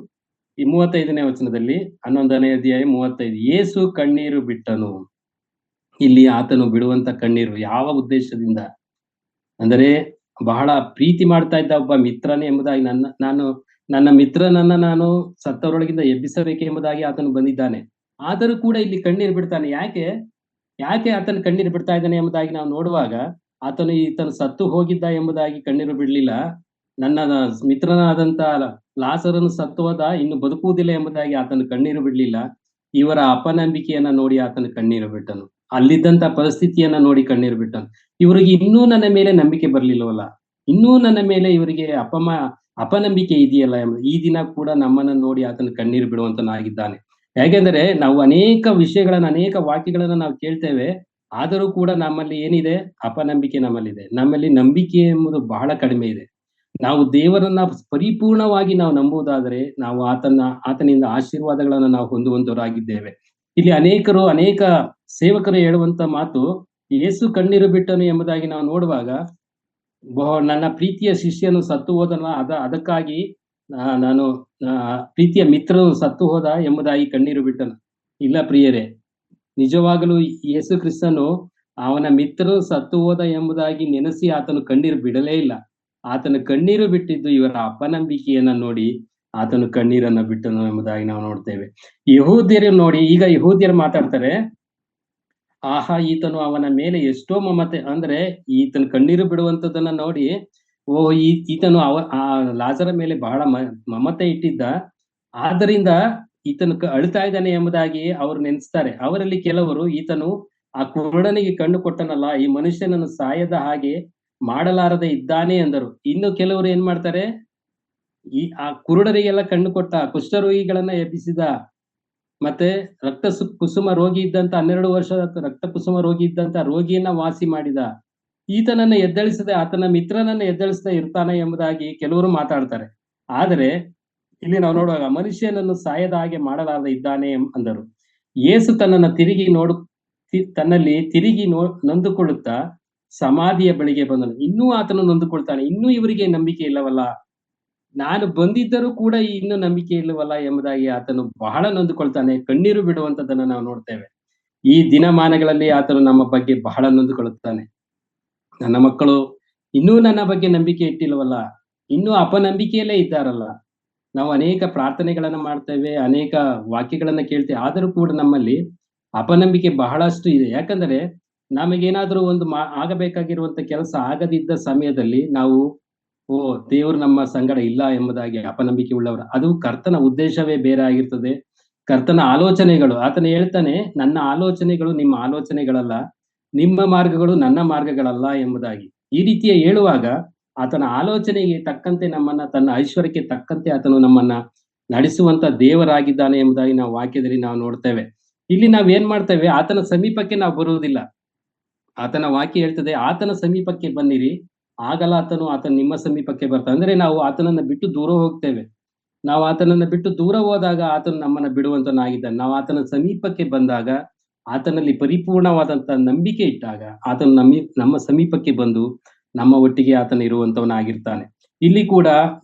ಈ 35ನೇ ವಚನದಲ್ಲಿ 11ನೇ ಅಧ್ಯಾಯ 35 ಯೇಸು ಕಣ್ಣೀರು ಬಿಟ್ಟನು. ಇಲ್ಲಿ ಆತನು ಬಿಡುವಂತ ಕಣ್ಣೀರು ಯಾವ ಉದ್ದೇಶದಿಂದ ಅಂದರೆ ಬಹಳ ಪ್ರೀತಿ ಮಾಡ್ತಾ ಇದ್ದ ಒಬ್ಬ ಮಿತ್ರನೇ ಎಂಬುದಾಗಿ ನನ್ನ ಮಿತ್ರನನ್ನ ನಾನು ಸತ್ತವರೊಳಗಿಂದ ಎಬ್ಬಿಸಬೇಕು ಎಂಬುದಾಗಿ ಆತನು ಬಂದಿದ್ದಾನೆ. ಆದರೂ ಕೂಡ ಇಲ್ಲಿ ಕಣ್ಣೀರು ಬಿಡ್ತಾನೆ. ಯಾಕೆ ಆತನು ಕಣ್ಣೀರು ಬಿಡ್ತಾ ಇದ್ದಾನೆ ಎಂಬುದಾಗಿ ನಾವು ನೋಡುವಾಗ ಈತನು ಸತ್ತು ಹೋಗಿದ್ದ ಎಂಬುದಾಗಿ ಕಣ್ಣೀರು ಬಿಡ್ಲಿಲ್ಲ. ನನ್ನ ಮಿತ್ರನಾದಂತ ಲಾಜರನು ಸತ್ತು ಹೋದ, ಇನ್ನು ಬದುಕುವುದಿಲ್ಲ ಎಂಬುದಾಗಿ ಆತನು ಕಣ್ಣೀರು ಬಿಡ್ಲಿಲ್ಲ. ಇವರ ಅಪನಂಬಿಕೆಯನ್ನ ನೋಡಿ ಆತನು ಕಣ್ಣೀರು ಬಿಟ್ಟನು. ಅಲ್ಲಿದ್ದಂತ ಪರಿಸ್ಥಿತಿಯನ್ನ ನೋಡಿ ಕಣ್ಣೀರು ಬಿಟ್ಟನು. ಇವರಿಗೆ ಇನ್ನೂ ನನ್ನ ಮೇಲೆ ನಂಬಿಕೆ ಬರ್ಲಿಲ್ವಲ್ಲ, ಇನ್ನೂ ನನ್ನ ಮೇಲೆ ಇವರಿಗೆ ಅಪನಂಬಿಕೆ ಇದೆಯಲ್ಲ ಎಂಬ ಈ ದಿನ ಕೂಡ ನಮ್ಮನ್ನ ನೋಡಿ ಆತನು ಕಣ್ಣೀರು ಬಿಡುವಂತನಾಗಿದ್ದಾನೆ. ಯಾಕೆಂದ್ರೆ ನಾವು ಅನೇಕ ವಿಷಯಗಳನ್ನ ಅನೇಕ ವಾಕ್ಯಗಳನ್ನ ನಾವು ಕೇಳ್ತೇವೆ. ಆದರೂ ಕೂಡ ನಮ್ಮಲ್ಲಿ ಏನಿದೆ? ಅಪನಂಬಿಕೆ ನಮ್ಮಲ್ಲಿದೆ. ನಮ್ಮಲ್ಲಿ ನಂಬಿಕೆ ಎಂಬುದು ಬಹಳ ಕಡಿಮೆ ಇದೆ. ನಾವು ದೇವರನ್ನ ಪರಿಪೂರ್ಣವಾಗಿ ನಾವು ನಂಬುವುದಾದರೆ ನಾವು ಆತನಿಂದ ಆಶೀರ್ವಾದಗಳನ್ನ ನಾವು ಹೊಂದುವಂತವರಾಗಿದ್ದೇವೆ. ಇಲ್ಲಿ ಅನೇಕ ಸೇವಕರು ಹೇಳುವಂತ ಮಾತು ಯೇಸು ಕಣ್ಣೀರು ಬಿಟ್ಟನು ಎಂಬುದಾಗಿ ನಾವು ನೋಡುವಾಗ ನನ್ನ ಪ್ರೀತಿಯ ಶಿಷ್ಯನು ಸತ್ತು ಹೋದನ, ಅದಕ್ಕಾಗಿ ನಾನು ಪ್ರೀತಿಯ ಮಿತ್ರನು ಸತ್ತು ಹೋದ ಎಂಬುದಾಗಿ ಕಣ್ಣೀರು ಬಿಟ್ಟನು. ಇಲ್ಲ ಪ್ರಿಯರೇ, ನಿಜವಾಗಲೂ ಯೇಸು ಕ್ರಿಸ್ತನು ಅವನ ಮಿತ್ರನು ಸತ್ತು ಹೋದ ಎಂಬುದಾಗಿ ನೆನೆಸಿ ಆತನು ಕಣ್ಣೀರು ಬಿಡಲೇ ಇಲ್ಲ. ಆತನು ಕಣ್ಣೀರು ಬಿಟ್ಟಿದ್ದು ಇವರ ಅಪನಂಬಿಕೆಯನ್ನ ನೋಡಿ ಆತನು ಕಣ್ಣೀರನ್ನ ಬಿಟ್ಟನು ಎಂಬುದಾಗಿ ನಾವು ನೋಡ್ತೇವೆ. ಯಹೂದ್ಯರು ನೋಡಿ, ಈಗ ಯಹೂದ್ಯರು ಮಾತಾಡ್ತಾರೆ, ಆಹಾ ಈತನು ಅವನ ಮೇಲೆ ಎಷ್ಟೋ ಮಮತೆ, ಅಂದ್ರೆ ಈತನು ಕಣ್ಣೀರು ಬಿಡುವಂತದನ್ನ ನೋಡಿ ಈತನು ಆ ಲಾಜರ ಮೇಲೆ ಬಹಳ ಮಮತೆ ಇಟ್ಟಿದ್ದ, ಆದ್ದರಿಂದ ಈತನು ಅಳ್ತಾ ಇದ್ದಾನೆ ಎಂಬುದಾಗಿ ಅವರು ನೆನೆಸ್ತಾರೆ. ಅವರಲ್ಲಿ ಕೆಲವರು ಈತನು ಆ ಕುರುಡನಿಗೆ ಕಣ್ಣು ಕೊಟ್ಟನಲ್ಲ, ಈ ಮನುಷ್ಯನನ್ನು ಸಾಯದ ಹಾಗೆ ಮಾಡಲಾರದೆ ಇದ್ದಾನೆ ಎಂದರು. ಇನ್ನು ಕೆಲವರು ಏನ್ ಮಾಡ್ತಾರೆ, ಆ ಕುರುಡರಿಗೆಲ್ಲ ಕಣ್ಣು ಕೊಟ್ಟ, ಕುಷ್ಠರೋಗಿಗಳನ್ನ ಎಬ್ಬಿಸಿದ, ಮತ್ತೆ ಕುಸುಮ ರೋಗಿ ಇದ್ದಂತ 12 ವರ್ಷದ ರಕ್ತ ಕುಸುಮ ರೋಗಿ ಇದ್ದಂತ ರೋಗಿಯನ್ನ ವಾಸಿ ಮಾಡಿದ, ಈತನನ್ನ ಎದ್ದಳಿಸದೆ ಆತನ ಮಿತ್ರನನ್ನ ಎದ್ದಳಿಸದೆ ಇರ್ತಾನೆ ಎಂಬುದಾಗಿ ಕೆಲವರು ಮಾತಾಡ್ತಾರೆ. ಆದರೆ ಇಲ್ಲಿ ನಾವು ನೋಡುವಾಗ ಮನುಷ್ಯನನ್ನು ಸಾಯದ ಹಾಗೆ ಮಾಡಲಾರದೆ ಇದ್ದಾನೆ ಅಂದರು. ಯೇಸು ತನ್ನಲ್ಲಿ ತಿರುಗಿ ನೊಂದುಕೊಳ್ಳುತ್ತಾ ಸಮಾಧಿಯ ಬಳಿಗೆ ಬಂದನು. ಇನ್ನೂ ಆತನು ನೊಂದುಕೊಳ್ತಾನೆ. ಇನ್ನೂ ಇವರಿಗೆ ನಂಬಿಕೆ ಇಲ್ಲವಲ್ಲ, ನಾನು ಬಂದಿದ್ದರೂ ಕೂಡ ಇನ್ನೂ ನಂಬಿಕೆ ಇಲ್ಲವಲ್ಲ ಎಂಬುದಾಗಿ ಆತನು ಬಹಳ ನೊಂದುಕೊಳ್ತಾನೆ, ಕಣ್ಣೀರು ಬಿಡುವಂತದನ್ನ ನಾವು ನೋಡ್ತೇವೆ. ಈ ದಿನಮಾನಗಳಲ್ಲಿ ಆತನು ನಮ್ಮ ಬಗ್ಗೆ ಬಹಳ ನೊಂದುಕೊಳ್ಳುತ್ತಾನೆ. ನನ್ನ ಮಕ್ಕಳು ಇನ್ನೂ ನನ್ನ ಬಗ್ಗೆ ನಂಬಿಕೆ ಇಟ್ಟಿಲ್ವಲ್ಲ, ಇನ್ನೂ ಅಪನಂಬಿಕೆಯಲ್ಲೇ ಇದ್ದಾರಲ್ಲ. ನಾವು ಅನೇಕ ಪ್ರಾರ್ಥನೆಗಳನ್ನ ಮಾಡ್ತೇವೆ, ಅನೇಕ ವಾಕ್ಯಗಳನ್ನ ಕೇಳ್ತೇವೆ, ಆದರೂ ಕೂಡ ನಮ್ಮಲ್ಲಿ ಅಪನಂಬಿಕೆ ಬಹಳಷ್ಟು ಇದೆ. ಯಾಕಂದ್ರೆ ನಮಗೇನಾದ್ರೂ ಒಂದು ಆಗಬೇಕಾಗಿರುವಂತ ಕೆಲಸ ಆಗದಿದ್ದ ಸಮಯದಲ್ಲಿ ನಾವು ದೇವರು ನಮ್ಮ ಸಂಗಡ ಇಲ್ಲ ಎಂಬುದಾಗಿ ಅಪನಂಬಿಕೆ ಉಳ್ಳವರು. ಅದು ಕರ್ತನ ಉದ್ದೇಶವೇ ಬೇರೆ ಆಗಿರ್ತದೆ. ಕರ್ತನ ಆಲೋಚನೆಗಳು, ಆತನು ಹೇಳ್ತಾನೆ, ನನ್ನ ಆಲೋಚನೆಗಳು ನಿಮ್ಮ ಆಲೋಚನೆಗಳಲ್ಲ, ನಿಮ್ಮ ಮಾರ್ಗಗಳು ನನ್ನ ಮಾರ್ಗಗಳಲ್ಲ ಎಂಬುದಾಗಿ. ಈ ರೀತಿಯ ಹೇಳುವಾಗ ಆತನ ಆಲೋಚನೆಗೆ ತಕ್ಕಂತೆ ನಮ್ಮನ್ನ, ತನ್ನ ಐಶ್ವರ್ಯಕ್ಕೆ ತಕ್ಕಂತೆ ಆತನು ನಮ್ಮನ್ನ ನಡೆಸುವಂತ ದೇವರಾಗಿದ್ದಾನೆ ಎಂಬುದಾಗಿ ನಾವು ವಾಕ್ಯದಲ್ಲಿ ನಾವು ನೋಡ್ತೇವೆ. ಇಲ್ಲಿ ನಾವೇನ್ ಮಾಡ್ತೇವೆ, ಆತನ ಸಮೀಪಕ್ಕೆ ನಾವು ಬರುವುದಿಲ್ಲ. ಆತನ ವಾಕ್ಯ ಹೇಳ್ತದೆ, ಆತನ ಸಮೀಪಕ್ಕೆ ಬನ್ನಿರಿ, ಆಗಲ್ಲ ಆತನು ನಿಮ್ಮ ಸಮೀಪಕ್ಕೆ ಬರ್ತಾನೆ. ಅಂದ್ರೆ ನಾವು ಆತನನ್ನ ಬಿಟ್ಟು ದೂರ ಹೋಗ್ತೇವೆ. ನಾವು ಆತನನ್ನ ಬಿಟ್ಟು ದೂರ ಹೋದಾಗ ಆತನು ನಮ್ಮನ್ನ ಬಿಡುವಂತನಾಗಿದ್ದಾನೆ. ನಾವು ಆತನ ಸಮೀಪಕ್ಕೆ ಬಂದಾಗ, ಆತನಲ್ಲಿ ಪರಿಪೂರ್ಣವಾದಂತ ನಂಬಿಕೆ ಇಟ್ಟಾಗ ಆತನು ನಮ್ಮ ಸಮೀಪಕ್ಕೆ ಬಂದು ನಮ್ಮ ಒಟ್ಟಿಗೆ ಆತನು ಇರುವಂತವನಾಗಿರ್ತಾನೆ. ಇಲ್ಲಿ ಕೂಡ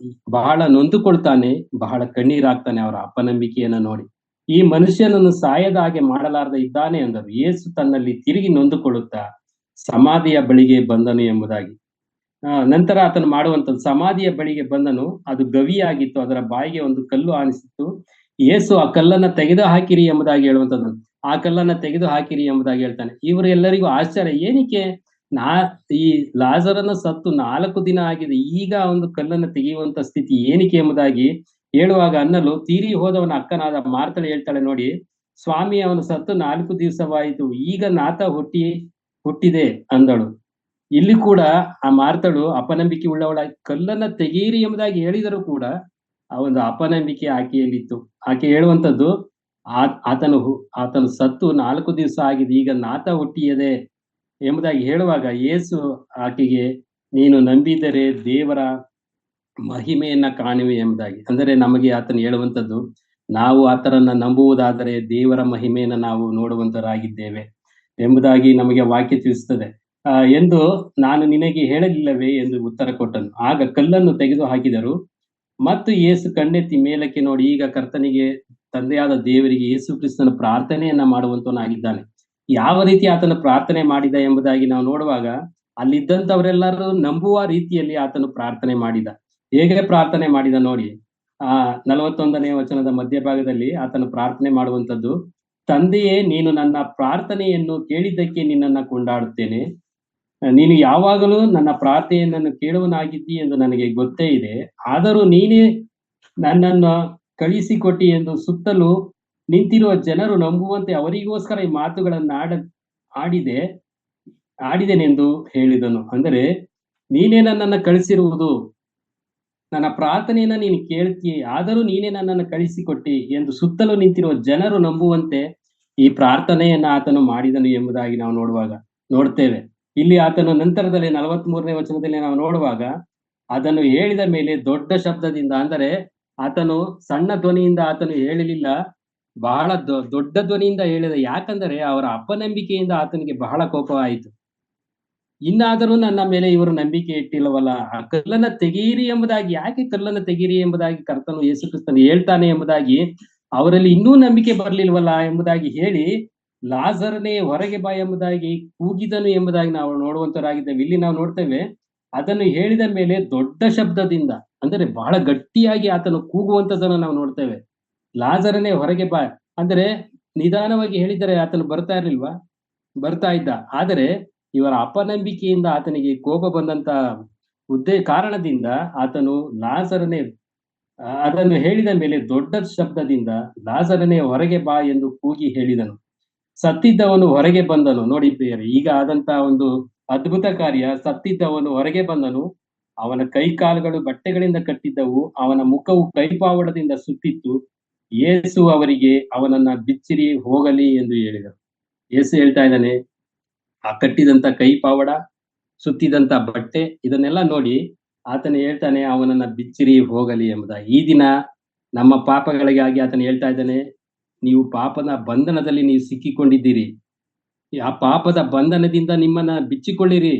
ಬಹಳ ನೊಂದುಕೊಳ್ತಾನೆ, ಬಹಳ ಕಣ್ಣೀರಾಗ್ತಾನೆ ಅವರ ಅಪನಂಬಿಕೆಯನ್ನ ನೋಡಿ. ಈ ಮನುಷ್ಯನನ್ನು ಸಾಯದ ಹಾಗೆ ಮಾಡಲಾರದೆ ಇದ್ದಾನೆ ಎಂದರು. ಯೇಸು ತನ್ನಲ್ಲಿ ತಿರುಗಿ ನೊಂದುಕೊಳ್ಳುತ್ತಾ ಸಮಾಧಿಯ ಬಳಿಗೆ ಬಂದನು ಎಂಬುದಾಗಿ. ನಂತರ ಆತನು ಮಾಡುವಂಥದ್ದು, ಸಮಾಧಿಯ ಬಳಿಗೆ ಬಂದನು, ಅದು ಗವಿಯಾಗಿತ್ತು, ಅದರ ಬಾಯಿಗೆ ಒಂದು ಕಲ್ಲು ಆನಿಸಿತ್ತು. ಯೇಸು ಆ ಕಲ್ಲನ್ನ ತೆಗೆದು ಹಾಕಿರಿ ಎಂಬುದಾಗಿ ಹೇಳುವಂಥದ್ದು, ಆ ಕಲ್ಲನ್ನ ತೆಗೆದು ಹಾಕಿರಿ ಎಂಬುದಾಗಿ ಹೇಳ್ತಾನೆ. ಇವರೆಲ್ಲರಿಗೂ ಆಶ್ಚರ್ಯ, ಏನಕ್ಕೆ ಈ ಲಾಜರನ ಸತ್ತು 4 ದಿನ ಆಗಿದೆ, ಈಗ ಒಂದು ಕಲ್ಲನ್ನ ತೆಗೆಯುವಂತ ಸ್ಥಿತಿ ಏನಕ್ಕೆ ಎಂಬುದಾಗಿ ಹೇಳುವಾಗ ಅನ್ನಲು ತೀರಿ ಹೋದವನ ಅಕ್ಕನಾದ ಮಾರ್ತಳು ಹೇಳ್ತಾಳೆ, ನೋಡಿ ಸ್ವಾಮಿ, ಅವನು ಸತ್ತು 4 ದಿವಸವಾಯಿತು, ಈಗ ನಾತ ಹುಟ್ಟಿದೆ ಅಂದಳು. ಇಲ್ಲಿ ಕೂಡ ಆ ಮಾರ್ತಳು ಅಪನಂಬಿಕೆ ಉಳ್ಳವಳಾಗಿ ಕಲ್ಲನ್ನ ತೆಗೀರಿ ಎಂಬುದಾಗಿ ಹೇಳಿದರೂ ಕೂಡ ಆ ಒಂದು ಅಪನಂಬಿಕೆ ಆಕೆಯಲ್ಲಿತ್ತು. ಆಕೆ ಹೇಳುವಂತದ್ದು ಆತನು ಸತ್ತು 4 ದಿವಸ ಆಗಿದೆ, ಈಗ ನಾತ ಹುಟ್ಟಿಯದೆ ಎಂಬುದಾಗಿ ಹೇಳುವಾಗ ಯೇಸು ಆಕೆಗೆ, ನೀನು ನಂಬಿದರೆ ದೇವರ ಮಹಿಮೆಯನ್ನ ಕಾಣುವೆ ಎಂಬುದಾಗಿ. ಅಂದರೆ ನಮಗೆ ಆತನು ಹೇಳುವಂತದ್ದು, ನಾವು ಆತನನ್ನ ನಂಬುವುದಾದರೆ ದೇವರ ಮಹಿಮೆಯನ್ನ ನಾವು ನೋಡುವಂತರಾಗಿದ್ದೇವೆ ಎಂಬುದಾಗಿ ನಮಗೆ ವಾಕ್ಯ ತಿಳಿಸುತ್ತದೆ. ಎಂದು ನಾನು ನಿನಗೆ ಹೇಳಲಿಲ್ಲವೇ ಎಂದು ಉತ್ತರ ಕೊಟ್ಟನು. ಆಗ ಕಲ್ಲನ್ನು ತೆಗೆದು ಹಾಕಿದರು. ಮತ್ತು ಯೇಸು ಕಣ್ಣೆತ್ತಿ ಮೇಲಕ್ಕೆ ನೋಡಿ, ಈಗ ಕರ್ತನಿಗೆ ತಂದೆಯಾದ ದೇವರಿಗೆ ಯೇಸು ಕ್ರಿಸ್ತನ ಪ್ರಾರ್ಥನೆಯನ್ನ ಮಾಡುವಂತವನಾಗಿದ್ದಾನೆ. ಯಾವ ರೀತಿ ಆತನು ಪ್ರಾರ್ಥನೆ ಮಾಡಿದ ಎಂಬುದಾಗಿ ನಾವು ನೋಡುವಾಗ, ಅಲ್ಲಿದ್ದಂಥವರೆಲ್ಲರೂ ನಂಬುವ ರೀತಿಯಲ್ಲಿ ಆತನು ಪ್ರಾರ್ಥನೆ ಮಾಡಿದ. ಹೇಗೆ ಪ್ರಾರ್ಥನೆ ಮಾಡಿದ ನೋಡಿ, 41ನೇ ವಚನದ ಮಧ್ಯಭಾಗದಲ್ಲಿ ಆತನು ಪ್ರಾರ್ಥನೆ ಮಾಡುವಂತದ್ದು, ತಂದೆಯೇ, ನೀನು ನನ್ನ ಪ್ರಾರ್ಥನೆಯನ್ನು ಕೇಳಿದ್ದಕ್ಕೆ ನಿನ್ನನ್ನ ಕೊಂಡಾಡುತ್ತೇನೆ. ನೀನು ಯಾವಾಗಲೂ ನನ್ನ ಪ್ರಾರ್ಥನೆಯನ್ನು ಕೇಳುವನಾಗಿದ್ದಿ ಎಂದು ನನಗೆ ಗೊತ್ತೇ ಇದೆ. ಆದರೂ ನೀನೇ ನನ್ನನ್ನು ಕಳಿಸಿಕೊಟ್ಟಿ ಎಂದು ಸುತ್ತಲೂ ನಿಂತಿರುವ ಜನರು ನಂಬುವಂತೆ ಅವರಿಗೋಸ್ಕರ ಈ ಮಾತುಗಳನ್ನು ಆಡಿದೆನೆಂದು ಹೇಳಿದನು. ಅಂದರೆ ನೀನೇ ನನ್ನನ್ನು ಕಳಿಸಿರುವುದು, ನನ್ನ ಪ್ರಾರ್ಥನೆಯನ್ನ ನೀನು ಕೇಳ್ತೀಯ, ಆದರೂ ನೀನೇ ನನ್ನನ್ನು ಕಳಿಸಿಕೊಟ್ಟಿ ಎಂದು ಸುತ್ತಲೂ ನಿಂತಿರುವ ಜನರು ನಂಬುವಂತೆ ಈ ಪ್ರಾರ್ಥನೆಯನ್ನ ಆತನು ಮಾಡಿದನು ಎಂಬುದಾಗಿ ನಾವು ನೋಡ್ತೇವೆ. ಇಲ್ಲಿ ಆತನು ನಂತರದಲ್ಲಿ 43ನೇ ವಚನದಲ್ಲಿ ನಾವು ನೋಡುವಾಗ, ಅದನ್ನು ಹೇಳಿದ ಮೇಲೆ ದೊಡ್ಡ ಶಬ್ದದಿಂದ, ಅಂದರೆ ಆತನು ಸಣ್ಣ ಧ್ವನಿಯಿಂದ ಆತನು ಹೇಳಲಿಲ್ಲ, ಬಹಳ ದೊಡ್ಡ ಧ್ವನಿಯಿಂದ ಹೇಳಿದ. ಯಾಕಂದರೆ ಅವರ ಅಪನಂಬಿಕೆಯಿಂದ ಆತನಿಗೆ ಬಹಳ ಕೋಪವಾಯಿತು. ಇನ್ನಾದರೂ ನನ್ನ ಮೇಲೆ ಇವರು ನಂಬಿಕೆ ಇಟ್ಟಿಲ್ಲವಲ್ಲ, ಆ ಕಲ್ಲನ್ನ ತೆಗೀರಿ ಎಂಬುದಾಗಿ, ಯಾಕೆ ಕಲ್ಲನ್ನ ತೆಗೀರಿ ಎಂಬುದಾಗಿ ಕರ್ತನು ಯೇಸು ಕ್ರಿಸ್ತನು ಹೇಳ್ತಾನೆ ಎಂಬುದಾಗಿ ಅವರಲ್ಲಿ ಇನ್ನೂ ನಂಬಿಕೆ ಬರಲಿಲ್ವಲ್ಲ ಎಂಬುದಾಗಿ ಹೇಳಿ, ಲಾಜರನೇ ಹೊರಗೆ ಬಾ ಎಂಬುದಾಗಿ ಕೂಗಿದನು ಎಂಬುದಾಗಿ ನಾವು ನೋಡುವಂತರಾಗಿದ್ದೇವೆ. ಇಲ್ಲಿ ನಾವು ನೋಡ್ತೇವೆ, ಅದನ್ನು ಹೇಳಿದ ಮೇಲೆ ದೊಡ್ಡ ಶಬ್ದದಿಂದ, ಅಂದರೆ ಬಹಳ ಗಟ್ಟಿಯಾಗಿ ಆತನು ಕೂಗುವಂತದನ್ನು ನಾವು ನೋಡ್ತೇವೆ. ಲಾಜರನೇ ಹೊರಗೆ ಬಾ ಅಂದರೆ ನಿಧಾನವಾಗಿ ಹೇಳಿದರೆ ಆತನು ಬರ್ತಾ ಇರ್ಲಿಲ್ವಾ? ಬರ್ತಾ ಇದ್ದ. ಆದರೆ ಇವರ ಅಪನಂಬಿಕೆಯಿಂದ ಆತನಿಗೆ ಕೋಪ ಬಂದಂತ ಕಾರಣದಿಂದ ಆತನು ಲಾಜರನೇ, ಅದನ್ನು ಹೇಳಿದ ಮೇಲೆ ದೊಡ್ಡ ಶಬ್ದದಿಂದ ಲಾಜರನೇ ಹೊರಗೆ ಬಾ ಎಂದು ಕೂಗಿ ಹೇಳಿದನು. ಸತ್ತಿದ್ದವನು ಹೊರಗೆ ಬಂದನು. ನೋಡಿ ಪ್ರಿಯರೇ, ಈಗ ಆದಂತ ಒಂದು ಅದ್ಭುತ ಕಾರ್ಯ. ಸತ್ತಿದ್ದವನು ಹೊರಗೆ ಬಂದನು. ಅವನ ಕೈಕಾಲುಗಳು ಬಟ್ಟೆಗಳಿಂದ ಕಟ್ಟಿದ್ದವು, ಅವನ ಮುಖವು ಕೈಪಾವಡದಿಂದ ಸುತ್ತಿತ್ತು. ಯೇಸು ಅವರಿಗೆ, ಅವನನ್ನ ಬಿಚ್ಚಿರಿ ಹೋಗಲಿ ಎಂದು ಹೇಳಿದರು. ಯೇಸು ಹೇಳ್ತಾ ಇದ್ದಾನೆ, ಆ ಕಟ್ಟಿದಂತ ಕೈಪಾವಡ, ಸುತ್ತಿದಂತ ಬಟ್ಟೆ, ಇದನ್ನೆಲ್ಲ ನೋಡಿ ಆತನು ಹೇಳ್ತಾನೆ, ಅವನನ್ನ ಬಿಚ್ಚಿರಿ ಹೋಗಲಿ ಎಂಬುದಾಗಿ. ಈ ದಿನ ನಮ್ಮ ಪಾಪಗಳಿಗಾಗಿ ಆತನು ಹೇಳ್ತಾ ಇದ್ದಾನೆ, ನೀವು ಪಾಪದ ಬಂಧನದಲ್ಲಿ ನೀವು ಸಿಕ್ಕಿಕೊಂಡಿದ್ದೀರಿ, ಆ ಪಾಪದ ಬಂಧನದಿಂದ ನಿಮ್ಮನ್ನ ಬಿಚ್ಚಿಕೊಳ್ಳಿರಿ,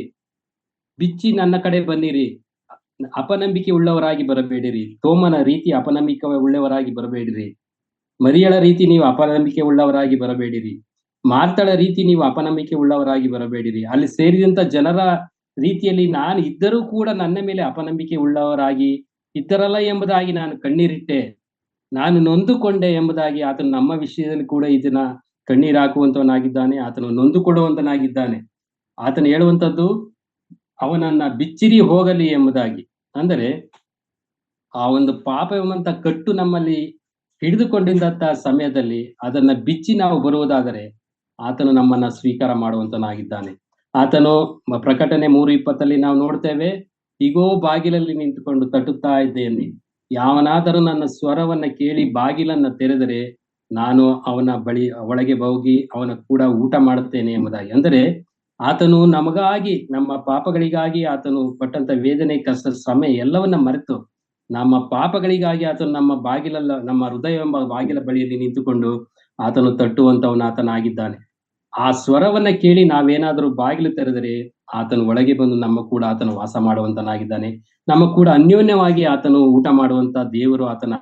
ಬಿಚ್ಚಿ ನನ್ನ ಕಡೆ ಬನ್ನಿರಿ. ಅಪನಂಬಿಕೆ ಉಳ್ಳವರಾಗಿ ಬರಬೇಡಿರಿ. ತೋಮನ ರೀತಿ ಅಪನಂಬಿಕೆ ಉಳ್ಳವರಾಗಿ ಬರಬೇಡಿರಿ. ಮರಿಯಳ ರೀತಿ ನೀವು ಅಪನಂಬಿಕೆ ಉಳ್ಳವರಾಗಿ ಬರಬೇಡಿರಿ. ಮಾರ್ತಳ ರೀತಿ ನೀವು ಅಪನಂಬಿಕೆ ಉಳ್ಳವರಾಗಿ ಬರಬೇಡಿರಿ. ಅಲ್ಲಿ ಸೇರಿದಂತ ಜನರ ರೀತಿಯಲ್ಲಿ ನಾನು ಇದ್ದರೂ ಕೂಡ ನನ್ನ ಮೇಲೆ ಅಪನಂಬಿಕೆ ಉಳ್ಳವರಾಗಿ ಇದ್ದರಲ್ಲ ಎಂಬುದಾಗಿ ನಾನು ಕಣ್ಣೀರಿಟ್ಟೆ, ನಾನು ನೊಂದುಕೊಂಡೆ ಎಂಬುದಾಗಿ ಆತನು ನಮ್ಮ ವಿಷಯದಲ್ಲಿ ಕೂಡ ಇದನ್ನ ಕಣ್ಣೀರು ಹಾಕುವಂತವನಾಗಿದ್ದಾನೆ. ಆತನು ನೊಂದುಕೊಳ್ಳುವಂತನಾಗಿದ್ದಾನೆ. ಆತನು ಹೇಳುವಂತದ್ದು, ಅವನನ್ನ ಬಿಚ್ಚಿರಿ ಹೋಗಲಿ ಎಂಬುದಾಗಿ. ಅಂದರೆ ಆ ಒಂದು ಪಾಪ ಎಂಬಂತ ಕಟ್ಟು ನಮ್ಮಲ್ಲಿ ಹಿಡಿದುಕೊಂಡಿದ್ದಂತ ಸಮಯದಲ್ಲಿ ಅದನ್ನ ಬಿಚ್ಚಿ ನಾವು ಬರುವುದಾದರೆ ಆತನು ನಮ್ಮನ್ನ ಸ್ವೀಕಾರ ಮಾಡುವಂತನಾಗಿದ್ದಾನೆ. ಆತನು ಪ್ರಕಟಣೆ 3:20 ನಾವು ನೋಡ್ತೇವೆ, ಈಗೋ ಬಾಗಿಲಲ್ಲಿ ನಿಂತುಕೊಂಡು ತಟ್ಟುತ್ತಾ ಇದ್ದೇನೆ, ಯಾವನಾದರೂ ನನ್ನ ಸ್ವರವನ್ನ ಕೇಳಿ ಬಾಗಿಲನ್ನ ತೆರೆದರೆ ನಾನು ಅವನ ಬಳಿ ಒಳಗೆ ಹೋಗಿ ಅವನ ಕೂಡ ಊಟ ಮಾಡುತ್ತೇನೆ ಎಂಬುದಾಗಿ. ಅಂದರೆ ಆತನು ನಮಗಾಗಿ, ನಮ್ಮ ಪಾಪಗಳಿಗಾಗಿ ಆತನು ಪಟ್ಟಂತ ವೇದನೆ, ಕಷ್ಟ, ಶ್ರಮೆ ಎಲ್ಲವನ್ನ ಮರೆತು ನಮ್ಮ ಪಾಪಗಳಿಗಾಗಿ ಆತನು ನಮ್ಮ ನಮ್ಮ ಹೃದಯ ಎಂಬ ಬಾಗಿಲ ಬಳಿಯಲ್ಲಿ ನಿಂತುಕೊಂಡು ಆತನು ತಟ್ಟುವಂತವನು ಆತನಾಗಿದ್ದಾನೆ. ಆ ಸ್ವರವನ್ನ ಕೇಳಿ ನಾವೇನಾದರೂ ಬಾಗಿಲು ತೆರೆದರೆ ಆತನು ಒಳಗೆ ಬಂದು ನಮ್ಮ ಕೂಡ ಆತನು ವಾಸ ಮಾಡುವಂತನಾಗಿದ್ದಾನೆ. ನಮ್ಮ ಕೂಡ ಅನ್ಯೋನ್ಯವಾಗಿ ಆತನು ಊಟ ಮಾಡುವಂತ ದೇವರು ಆತನ